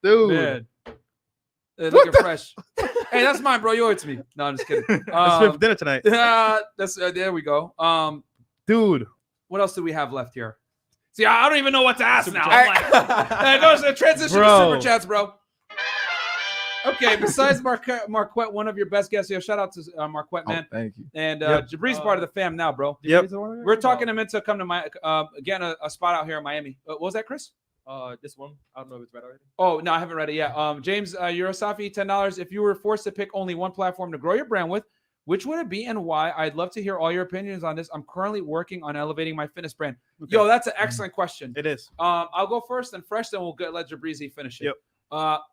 Dude.
Man. Looking fresh. Hey, that's mine, bro. You owe it to me. No, I'm just kidding.
Let's spend for dinner tonight.
There we go.
Dude.
What else do we have left here? See, I don't even know what to ask
Super
now.
chat.
I'm like, goes to transition to
Bro.
super chats, bro. Okay, besides Marquette, one of your best guests here. Shout out to Marquette, man.
Oh, thank you.
And
Yep.
Jabri's part of the fam now, bro.
Yep.
We're talking him into come to my again a spot out here in Miami. What was that, Chris?
This one. I don't know if it's read already.
Oh no, I haven't read it yet. James Urasafi, $10. If you were forced to pick only one platform to grow your brand with, which would it be and why? I'd love to hear all your opinions on this. I'm currently working on elevating my fitness brand.
Okay.
Yo, that's an excellent question.
It is.
I'll go first and fresh, then we'll let Jibrizy finish it.
Yep.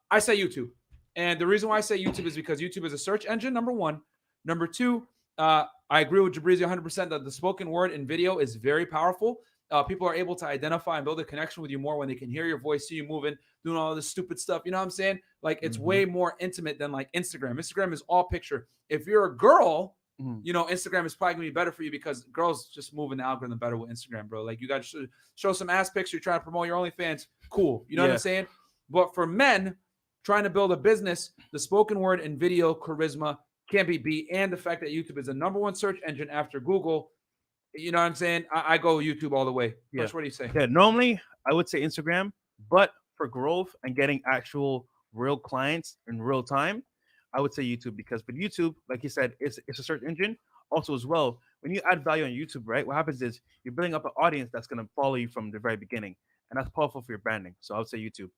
I say YouTube. And the reason why I say YouTube is because YouTube is a search engine, number one. Number two, I agree with Jibrizy 100% that the spoken word and video is very powerful. People are able to identify and build a connection with you more when they can hear your voice, see you moving, doing all this stupid stuff. You know what I'm saying? Like, it's way more intimate than like Instagram. Instagram is all picture. If you're a girl, you know, Instagram is probably gonna be better for you because girls just moving the algorithm better with Instagram, bro. Like, you got to show some ass pics. You're trying to promote your OnlyFans. Cool. You know what I'm saying? But for men trying to build a business, the spoken word and video charisma can't be beat. And the fact that YouTube is the number one search engine after Google, you know what I'm saying? I go YouTube all the way.
Yeah.
Fresh, what do you say?
Yeah, normally I would say Instagram, but for growth and getting actual real clients in real time, I would say YouTube, because with YouTube, like you said, it's a search engine. Also, as well, when you add value on YouTube, right, what happens is you're building up an audience that's going to follow you from the very beginning, and that's powerful for your branding. So I would say YouTube.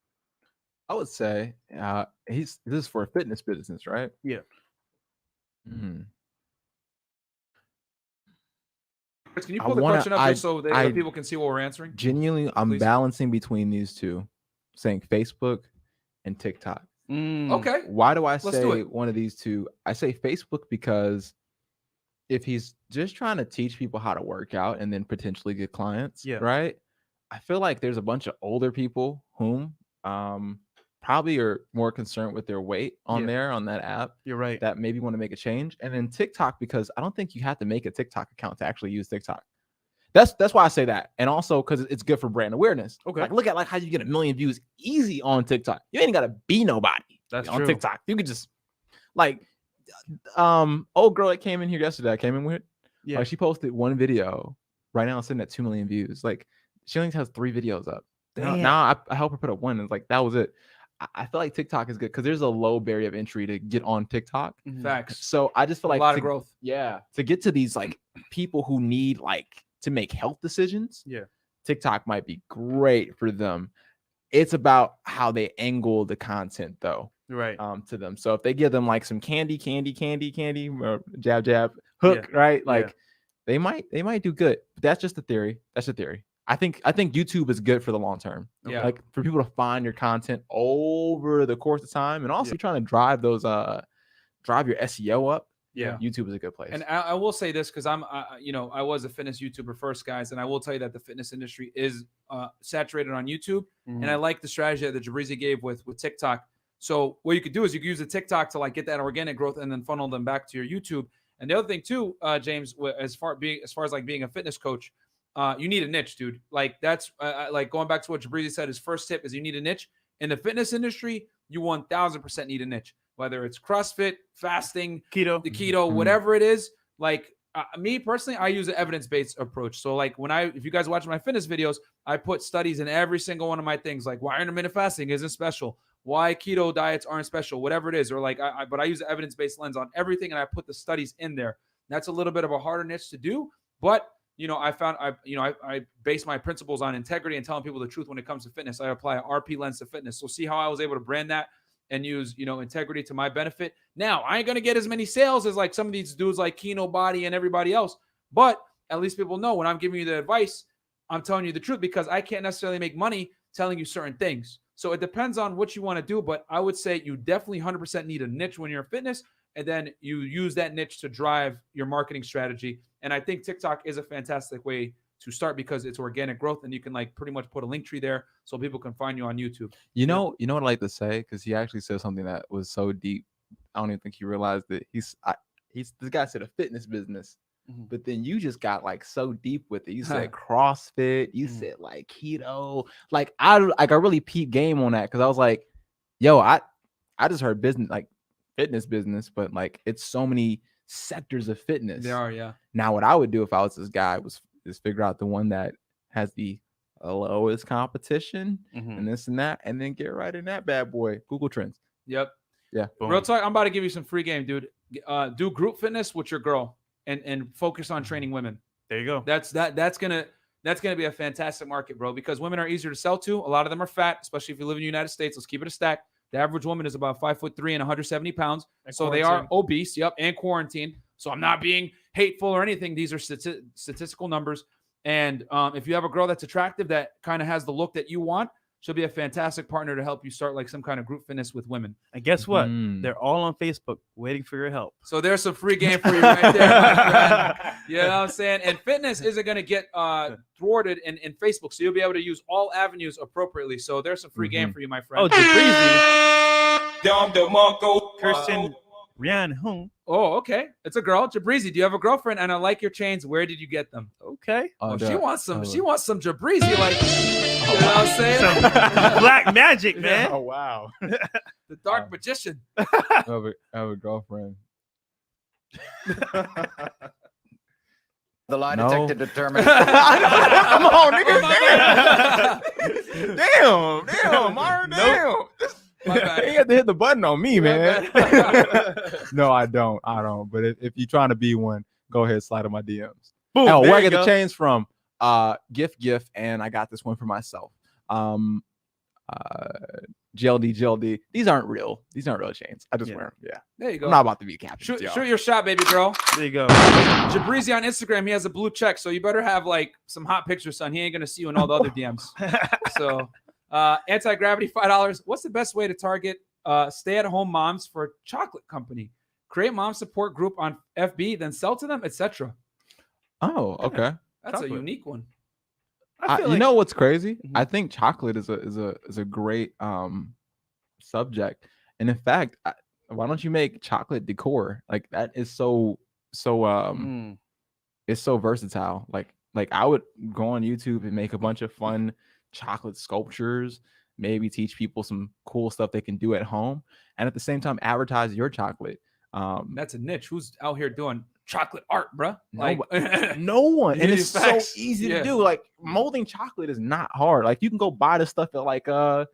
I would say this is for a fitness business, right?
Yeah.
Mhm.
Chris, can you
I
pull the
wanna-
question up
I-
just so the
I-
people can see what we're answering?
Genuinely, I'm
Please.
balancing between these two, saying Facebook and TikTok.
Okay.
Why do I
do
say
it.
one of these two? I say Facebook because if he's just trying to teach people how to work out and then potentially get clients,
Yeah.
right? I feel like there's a bunch of older people whom probably are more concerned with their weight on
Yeah.
there on that app
You're right.
that maybe want to make a change. And then TikTok, because I don't think you have to make a TikTok account to actually use TikTok. That's why I say that. And also because it's good for brand awareness.
Okay.
Like, look at like how you get 1 million views easy on TikTok. You ain't gotta be nobody
That's
on
true.
TikTok. You could just like old girl that came in here yesterday, I came in with.
Yeah.
Like, she posted one video. Right now it's sitting at 2 million views. Like, she only has 3 videos up.
Damn.
Now I help her put up one. And it's like, that was it. I feel like TikTok is good because there's a low barrier of entry to get on TikTok.
Facts.
So I just feel
A
like
lot of growth.
Yeah. To get to these like people who need like to make health decisions.
Yeah.
TikTok might be great for them. It's about how they angle the content though.
Right.
To them. So if they give them like some candy, or jab, hook, right? Like they might do good. But that's just a theory. That's a theory. I think YouTube is good for the long term.
Yeah.
Like for people to find your content over the course of time, and also trying to drive those drive your SEO up.
Yeah.
YouTube is a good place.
And I will say this because I was a fitness YouTuber first, guys, and I will tell you that the fitness industry is saturated on YouTube. And I like the strategy that Jibrizy gave with TikTok. So what you could do is you could use the TikTok to like get that organic growth and then funnel them back to your YouTube. And the other thing too, James, as far as like being a fitness coach, you need a niche, dude. Like that's like going back to what Jibrizy said. His first tip is you need a niche in the fitness industry. You 1000% need a niche, whether it's CrossFit, fasting, the keto, whatever it is. Like me personally, I use an evidence-based approach. So like if you guys watch my fitness videos, I put studies in every single one of my things, like why intermittent fasting isn't special, why keto diets aren't special, whatever it is, or like but I use an evidence-based lens on everything, and I put the studies in there. That's a little bit of a harder niche to do, but I found I base my principles on integrity and telling people the truth when it comes to fitness. I apply an RP lens to fitness. So see how I was able to brand that and use, integrity to my benefit. Now, I ain't going to get as many sales as like some of these dudes like Kino Body and everybody else, but at least people know when I'm giving you the advice, I'm telling you the truth, because I can't necessarily make money telling you certain things. So it depends on what you want to do, but I would say you definitely 100% need a niche when you're in fitness, and then you use that niche to drive your marketing strategy. And I think TikTok is a fantastic way to start because it's organic growth, and you can like pretty much put a link tree there so people can find you on YouTube.
You know what I like to say, because he actually said something that was so deep. I don't even think he realized that he's this guy said a fitness business, but then you just got like so deep with it. You said CrossFit, you said like keto, like I really peep game on that, because I was like, yo, I just heard business, like fitness business, but like it's so many sectors of fitness.
There are, yeah.
Now what I would do if I was this guy is figure out the one that has the lowest competition and this and that, and then get right in that bad boy. Google Trends.
Yep.
Yeah.
Boom.
Real talk, I'm about to give you some free game, dude. Do group fitness with your girl and focus on training women.
There you go.
That's gonna be a fantastic market, bro, because women are easier to sell to. A lot of them are fat, especially if you live in the United States. Let's keep it a stack. The average woman is about 5'3" and 170 pounds.
And
so they are obese. Yep. And quarantined. So I'm not being hateful or anything. These are statistical numbers. And if you have a girl that's attractive, that kind of has the look that you want, She'll be a fantastic partner to help you start like some kind of group fitness with women.
And guess what?
Mm.
They're all on Facebook waiting for your help.
So there's some free game for you right there, my friend. You know what I'm saying? And fitness isn't going to get thwarted in Facebook, so you'll be able to use all avenues appropriately. So there's some free game for you, my friend.
Oh, Jibrizy. Kirsten Rian Hung.
Oh, okay. It's a girl. Jibrizy, do you have a girlfriend? And I like your chains. Where did you get them?
Okay.
Oh, she wants some. She wants some Jibrizy, like you know what I'm saying?
Some black magic, man.
Oh wow.
The dark magician.
I have a girlfriend.
The lie
No.
detector determined.
Come on, nigga. Damn, Myron, damn.
My bad.
You have to hit the button on me, man.
No, I don't. But if you're trying to be one, go ahead, slide in my DMs.
Boom,
Oh,
there
where I
you
get
go.
the chains from? GIF, and I got this one for myself. GLD. These aren't real chains. I just
Yeah.
wear them. Yeah.
There you go.
I'm not about to be a captain.
Shoot,
y'all.
shoot your shot, baby girl.
There you go.
Jibrizy on Instagram, he has a blue check, so you better have like some hot pictures, son. He ain't gonna see you in all the other DMs. So, anti-gravity, $5. What's the best way to target stay-at-home moms for chocolate company? Create mom support group on FB, then sell to them, etc.
Oh, okay.
That's
Chocolate.
a unique one.
You know what's crazy?
Mhm.
I think chocolate is a great subject, and in fact, why don't you make chocolate decor? Like that is so it's so versatile. Like I would go on YouTube and make a bunch of fun chocolate sculptures, maybe teach people some cool stuff they can do at home, and at the same time advertise your chocolate.
That's a niche. Who's out here doing chocolate art, bruh? Like,
No one, and
Yeah,
it's
facts.
so easy
Yeah.
to do. Like molding chocolate is not hard. Like you can go buy this stuff at like at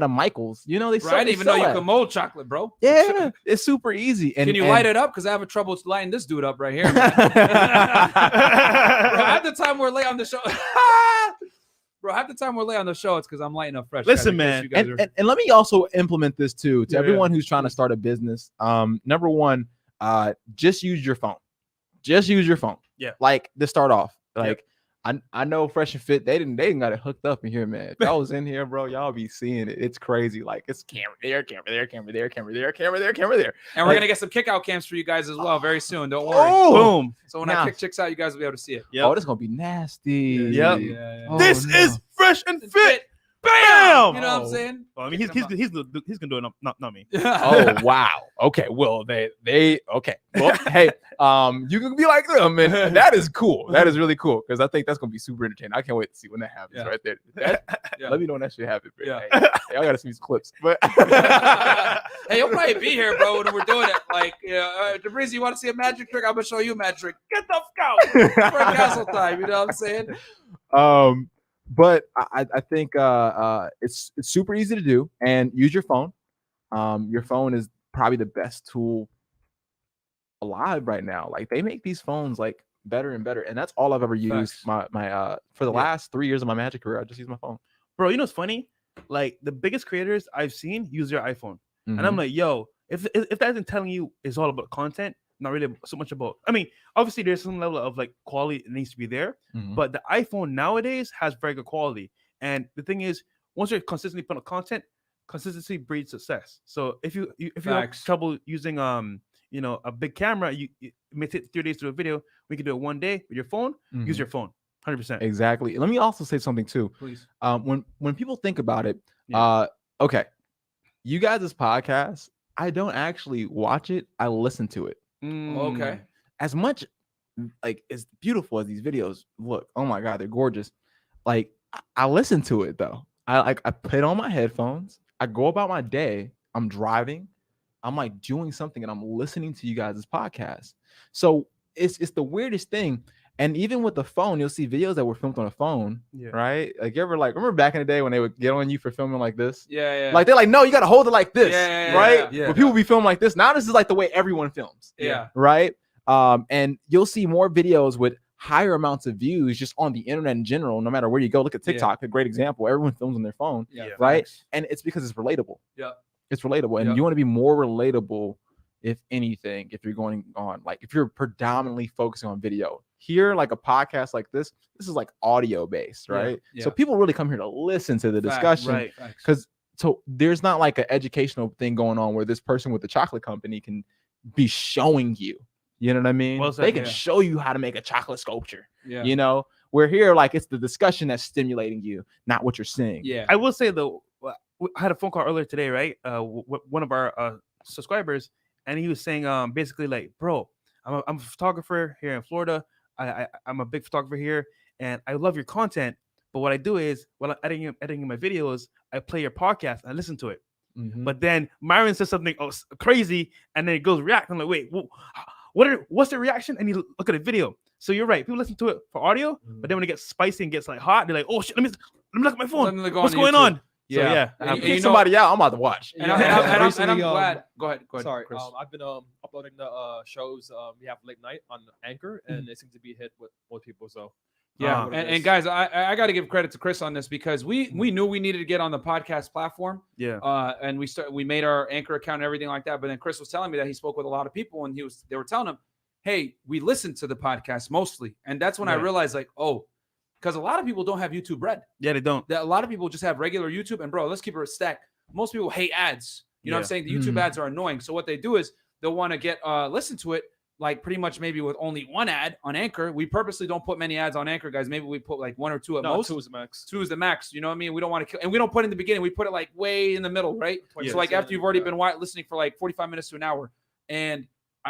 a Michael's. You know,
bro, I didn't even know you could mold chocolate, bro.
Yeah, it's super easy. And
Can you light it up? Because I have a trouble lighting this dude up right here. Man.
it?
Bro, half the time we're late on the show. Bro, half the time we're late on the show, it's because I'm lighting up fresh.
Listen,
guys, in case
man,
you guys are-
And let me also implement this too to
Yeah,
everyone who's trying to start a business. Number one, just use your phone. Just use your phone.
Yeah.
Like to start off. Like I know Freshnfit, they didn't got it hooked up in here, man. If I was in here, bro, y'all be seeing it. It's crazy. Like it's camera there, camera there, camera there, camera there, camera there, camera there.
And we're
like-
gonna get some kick out cams for you guys as well very soon. Don't worry.
Oh,
Boom.
So when
Now-
I kick chicks out, you guys will be able to see it.
Yep.
oh, this is gonna be nasty.
Yep.
Oh,
This
no.
is Fresh and Fit.
Bam!
Bam!
You know what I'm
Oh.
saying?
Well, I mean, he's gonna do it, not me.
Oh wow. Okay. Well, they okay. Well, hey, you can be like them, and that is cool. That is really cool because I think that's gonna be super entertaining. I can't wait to see when that happens.
Yeah.
Right there. That-
Yeah.
Let me know when that shit happens. Bro.
Yeah.
Hey, y'all gotta see these clips. But
Hey, you'll probably be here, bro, when we're doing it. Like, Jibrizy, you want to see a magic trick? I'm gonna show you a magic trick. Get the fuck out for castle time. You know what I'm saying?
But I think it's super easy to do and use your phone. Your phone is probably the best tool alive right now. Like they make these phones like better and better, and that's all I've ever used.
Facts.
My for the last 3 years of my magic career, I just use my phone.
Bro, you know what's funny? Like the biggest creators I've seen use their iPhone, and I'm
Mhm.
like, yo, if that isn't telling you it's all about content, not really so much about. I mean, obviously there's some level of like quality that needs to be there,
Mhm.
but the iPhone nowadays has very good quality. And the thing is, once you're consistently putting out content, consistency breeds success. So if you have
Facts.
trouble using a big camera, it may take 3 days to do a video. We can do it one day with your phone. Use
Mhm.
your phone, 100%.
Exactly. Let me also say something too.
Please.
When people think about it,
Yeah.
okay, you guys' podcast, I don't actually watch it. I listen to it.
Okay.
As much like as beautiful as these videos look, oh my god, they're gorgeous. Like I listen to it though. I put on my headphones. I go about my day. I'm driving. I'm like doing something, and I'm listening to you guys' podcast. So it's the weirdest thing. And even with the phone, you'll see videos that were filmed on a phone,
Yeah.
right? Like you ever remember back in the day when they would get on you for filming like this?
Yeah.
Like they're like, no, you got to hold it like this,
Yeah,
right?
yeah.
But people be filming like this. Now this is like the way everyone films,
Yeah.
right? And you'll see more videos with higher amounts of views just on the internet in general. No matter where you go, look at TikTok, a great example. Everyone films on their phone,
Yeah.
right?
Facts.
And it's because it's relatable.
Yeah.
It's relatable, and
Yeah.
you want to be more relatable if anything, if you're going on, like if you're predominantly focusing on video. Here, like a podcast like this is like audio based, right?
Yeah.
So people really come here to listen to the discussion,
right.
because so there's not like an educational thing going on where this person with the chocolate company can be showing you. You know what I mean?
Well said,
They can
yeah.
show you how to make a chocolate sculpture.
Yeah.
You know, we're here like it's the discussion that's stimulating you, not what you're seeing.
Yeah.
I will say though, I had a phone call earlier today, right? One of our subscribers, and he was saying, basically like, bro, I'm a photographer here in Florida. I'm a big photographer here, and I love your content. But what I do is, when I'm editing my videos, I play your podcast and I listen to it.
Mhm.
But then Myron says something crazy, and then it goes react. I'm like, wait, what's the reaction? And you look at the video. So you're right. People listen to it for audio, but then when it gets spicy and gets like hot, they're like, oh shit, let me look at my phone.
Let me go
What's
on
going
YouTube.
on?
Yeah.
So, yeah.
And
You
you
kick
know-
somebody out, I'm about to watch.
And I'm
Recently,
glad. Go ahead.
Sorry,
Chris.
I've been uploading the shows we have late night on Anchor, and they seem to be hit with most people. So
Yeah,
what it
and
is.
guys, I got to give credit to Chris on this because we knew we needed to get on the podcast platform.
Yeah.
And we made our Anchor account and everything like that. But then Chris was telling me that he spoke with a lot of people, and they were telling him, "Hey, we listen to the podcast mostly," and that's when I
Yeah.
realized, like, oh, because a lot of people don't have YouTube Red.
Yeah, they don't.
That a lot of people just have regular YouTube, and bro, let's keep it a stack. Most people hate ads. You know what I'm
Yeah.
saying? The YouTube
Mhm.
ads are annoying. So what they do is they'll want to get listen to it. Like pretty much maybe with only one ad on Anchor. We purposely don't put many ads on Anchor, guys. Maybe we put like one or two at
no,
most.
2 is the max.
2 is the max. You know what I mean? We don't want to kill, and we don't put it in the beginning. We put it like way in the middle, right?
Yeah.
So like after you've already
Yeah.
been listening for like 45 minutes to an hour, and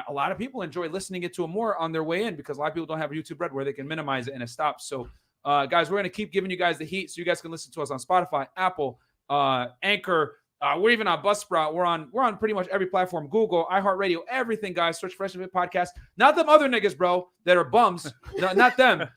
a lot of people enjoy listening it to it more on their way in because a lot of people don't have YouTube Red where they can minimize it and it stops. So guys, we're gonna keep giving you guys the heat so you guys can listen to us on Spotify, Apple, Anchor. We're even on Buzzsprout. We're on pretty much every platform. Google, iHeartRadio, everything, guys. Search Freshnfit Podcast. Not them other niggas, bro, that are bums. No, not them.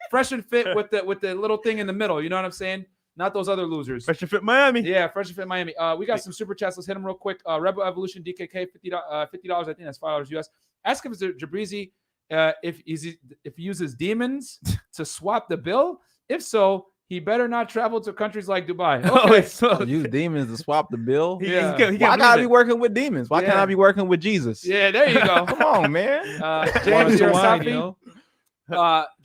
Fresh and Fit with the little thing in the middle. You know what I'm saying? Not those other losers.
Freshnfit Miami.
Yeah, Fresh and Fit Miami. We got some super chats. Let's hit them real quick. Rebel Evolution DKK, $50. I think that's $5 US. Ask if it's Jibrizy if he uses demons to swap the bill. If so, he better not travel to countries like Dubai. Okay.
so
Use demons to swap the bill.
he
Yeah.
can't
Why gotta be
believe it.
working with demons? Why can't
Yeah.
I be working with Jesus?
Yeah, there you go.
Come on, man.
James
Water to wine,
Safi.
you know?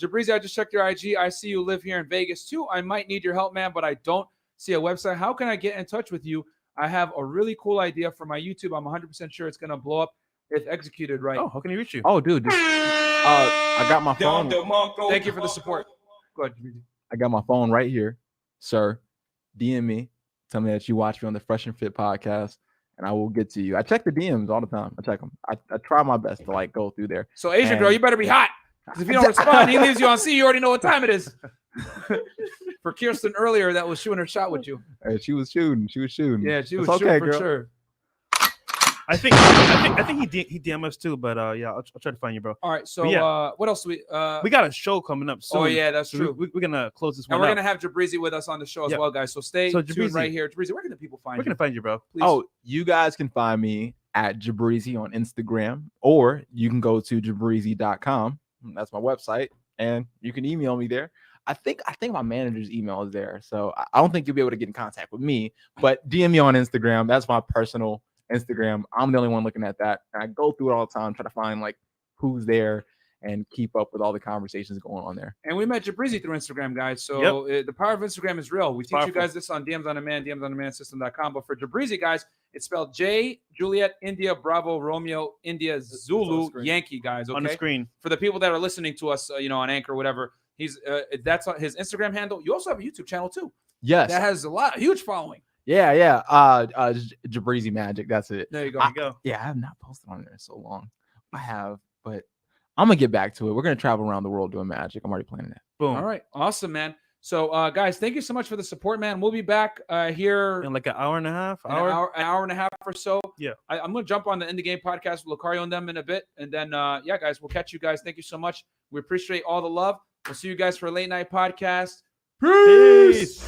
Jibrizy, I just checked your IG. I see you live here in Vegas too. I might need your help, man, but I don't see a website. How can I get in touch with you? I have a really cool idea for my YouTube. I'm 100% sure it's gonna blow up if executed right.
Oh, how can he reach you?
Oh, dude, I got my phone.
Thank you for the support. Go ahead, Jibrizy.
I got my phone right here, sir. DM me. Tell me that you watch me on the Fresh and Fit podcast, and I will get to you. I check the DMs all the time. I check them. I try my best to like go through there.
So Asian
And-
girl, you better be hot. Because if you don't respond, he leaves you on C. You already know what time it is. For Kirsten earlier, that was shooting her shot with you.
Hey, she was shooting. She was shooting.
Yeah, she
It's
was shooting
okay,
for
girl.
sure.
I think he DM us too, but yeah, I'll try to find you, bro.
All right, so
But yeah.
what else
We got a show coming up soon.
oh yeah, that's
So
true.
we're gonna close this
And
one
we're
up.
gonna have Jibrizy with us on the show as
Yep.
well, guys. So stay
So
tuned
Jibrizy.
right here. Jibrizy, where can the people find
We're
you?
gonna find you, bro.
Please.
Oh, you guys can find me at Jibrizy on Instagram, or you can go to Jibrizy.com. That's my website, and you can email me there. I think my manager's email is there, so I don't think you'll be able to get in contact with me. But DM me on Instagram. That's my personal Instagram. I'm the only one looking at that, and I go through it all the time, try to find like who's there and keep up with all the conversations going on there.
And we met Jibrizy through Instagram, guys. So the power of Instagram is real. We teach you
Powerful.
guys this on DMs on Demand, DMsOnDemandSystem.com. But for Jibrizy, guys, it's spelled J, Juliet, India, Bravo, Romeo, India, Zulu,
screen.
Yankee, guys. Okay.
On the screen.
For the people that are listening to us, on Anchor or whatever, he's that's on his Instagram handle. You also have a YouTube channel too.
Yes.
That has a huge following.
Yeah. Jibrizy Magic. That's it.
There you go.
There you go.
Yeah, I have not posted on there in so long. I have, but I'm gonna get back to it. We're gonna travel around the world doing magic. I'm already planning that.
Boom.
All right. Awesome, man. So, guys, thank you so much for the support, man. We'll be back here
In like an hour and a half.
in an hour and a half or so.
Yeah.
I'm going to jump on the In the Game podcast with Lucario and them in a bit. And then, yeah, guys, we'll catch you guys. Thank you so much. We appreciate all the love. We'll see you guys for a late night podcast. Peace.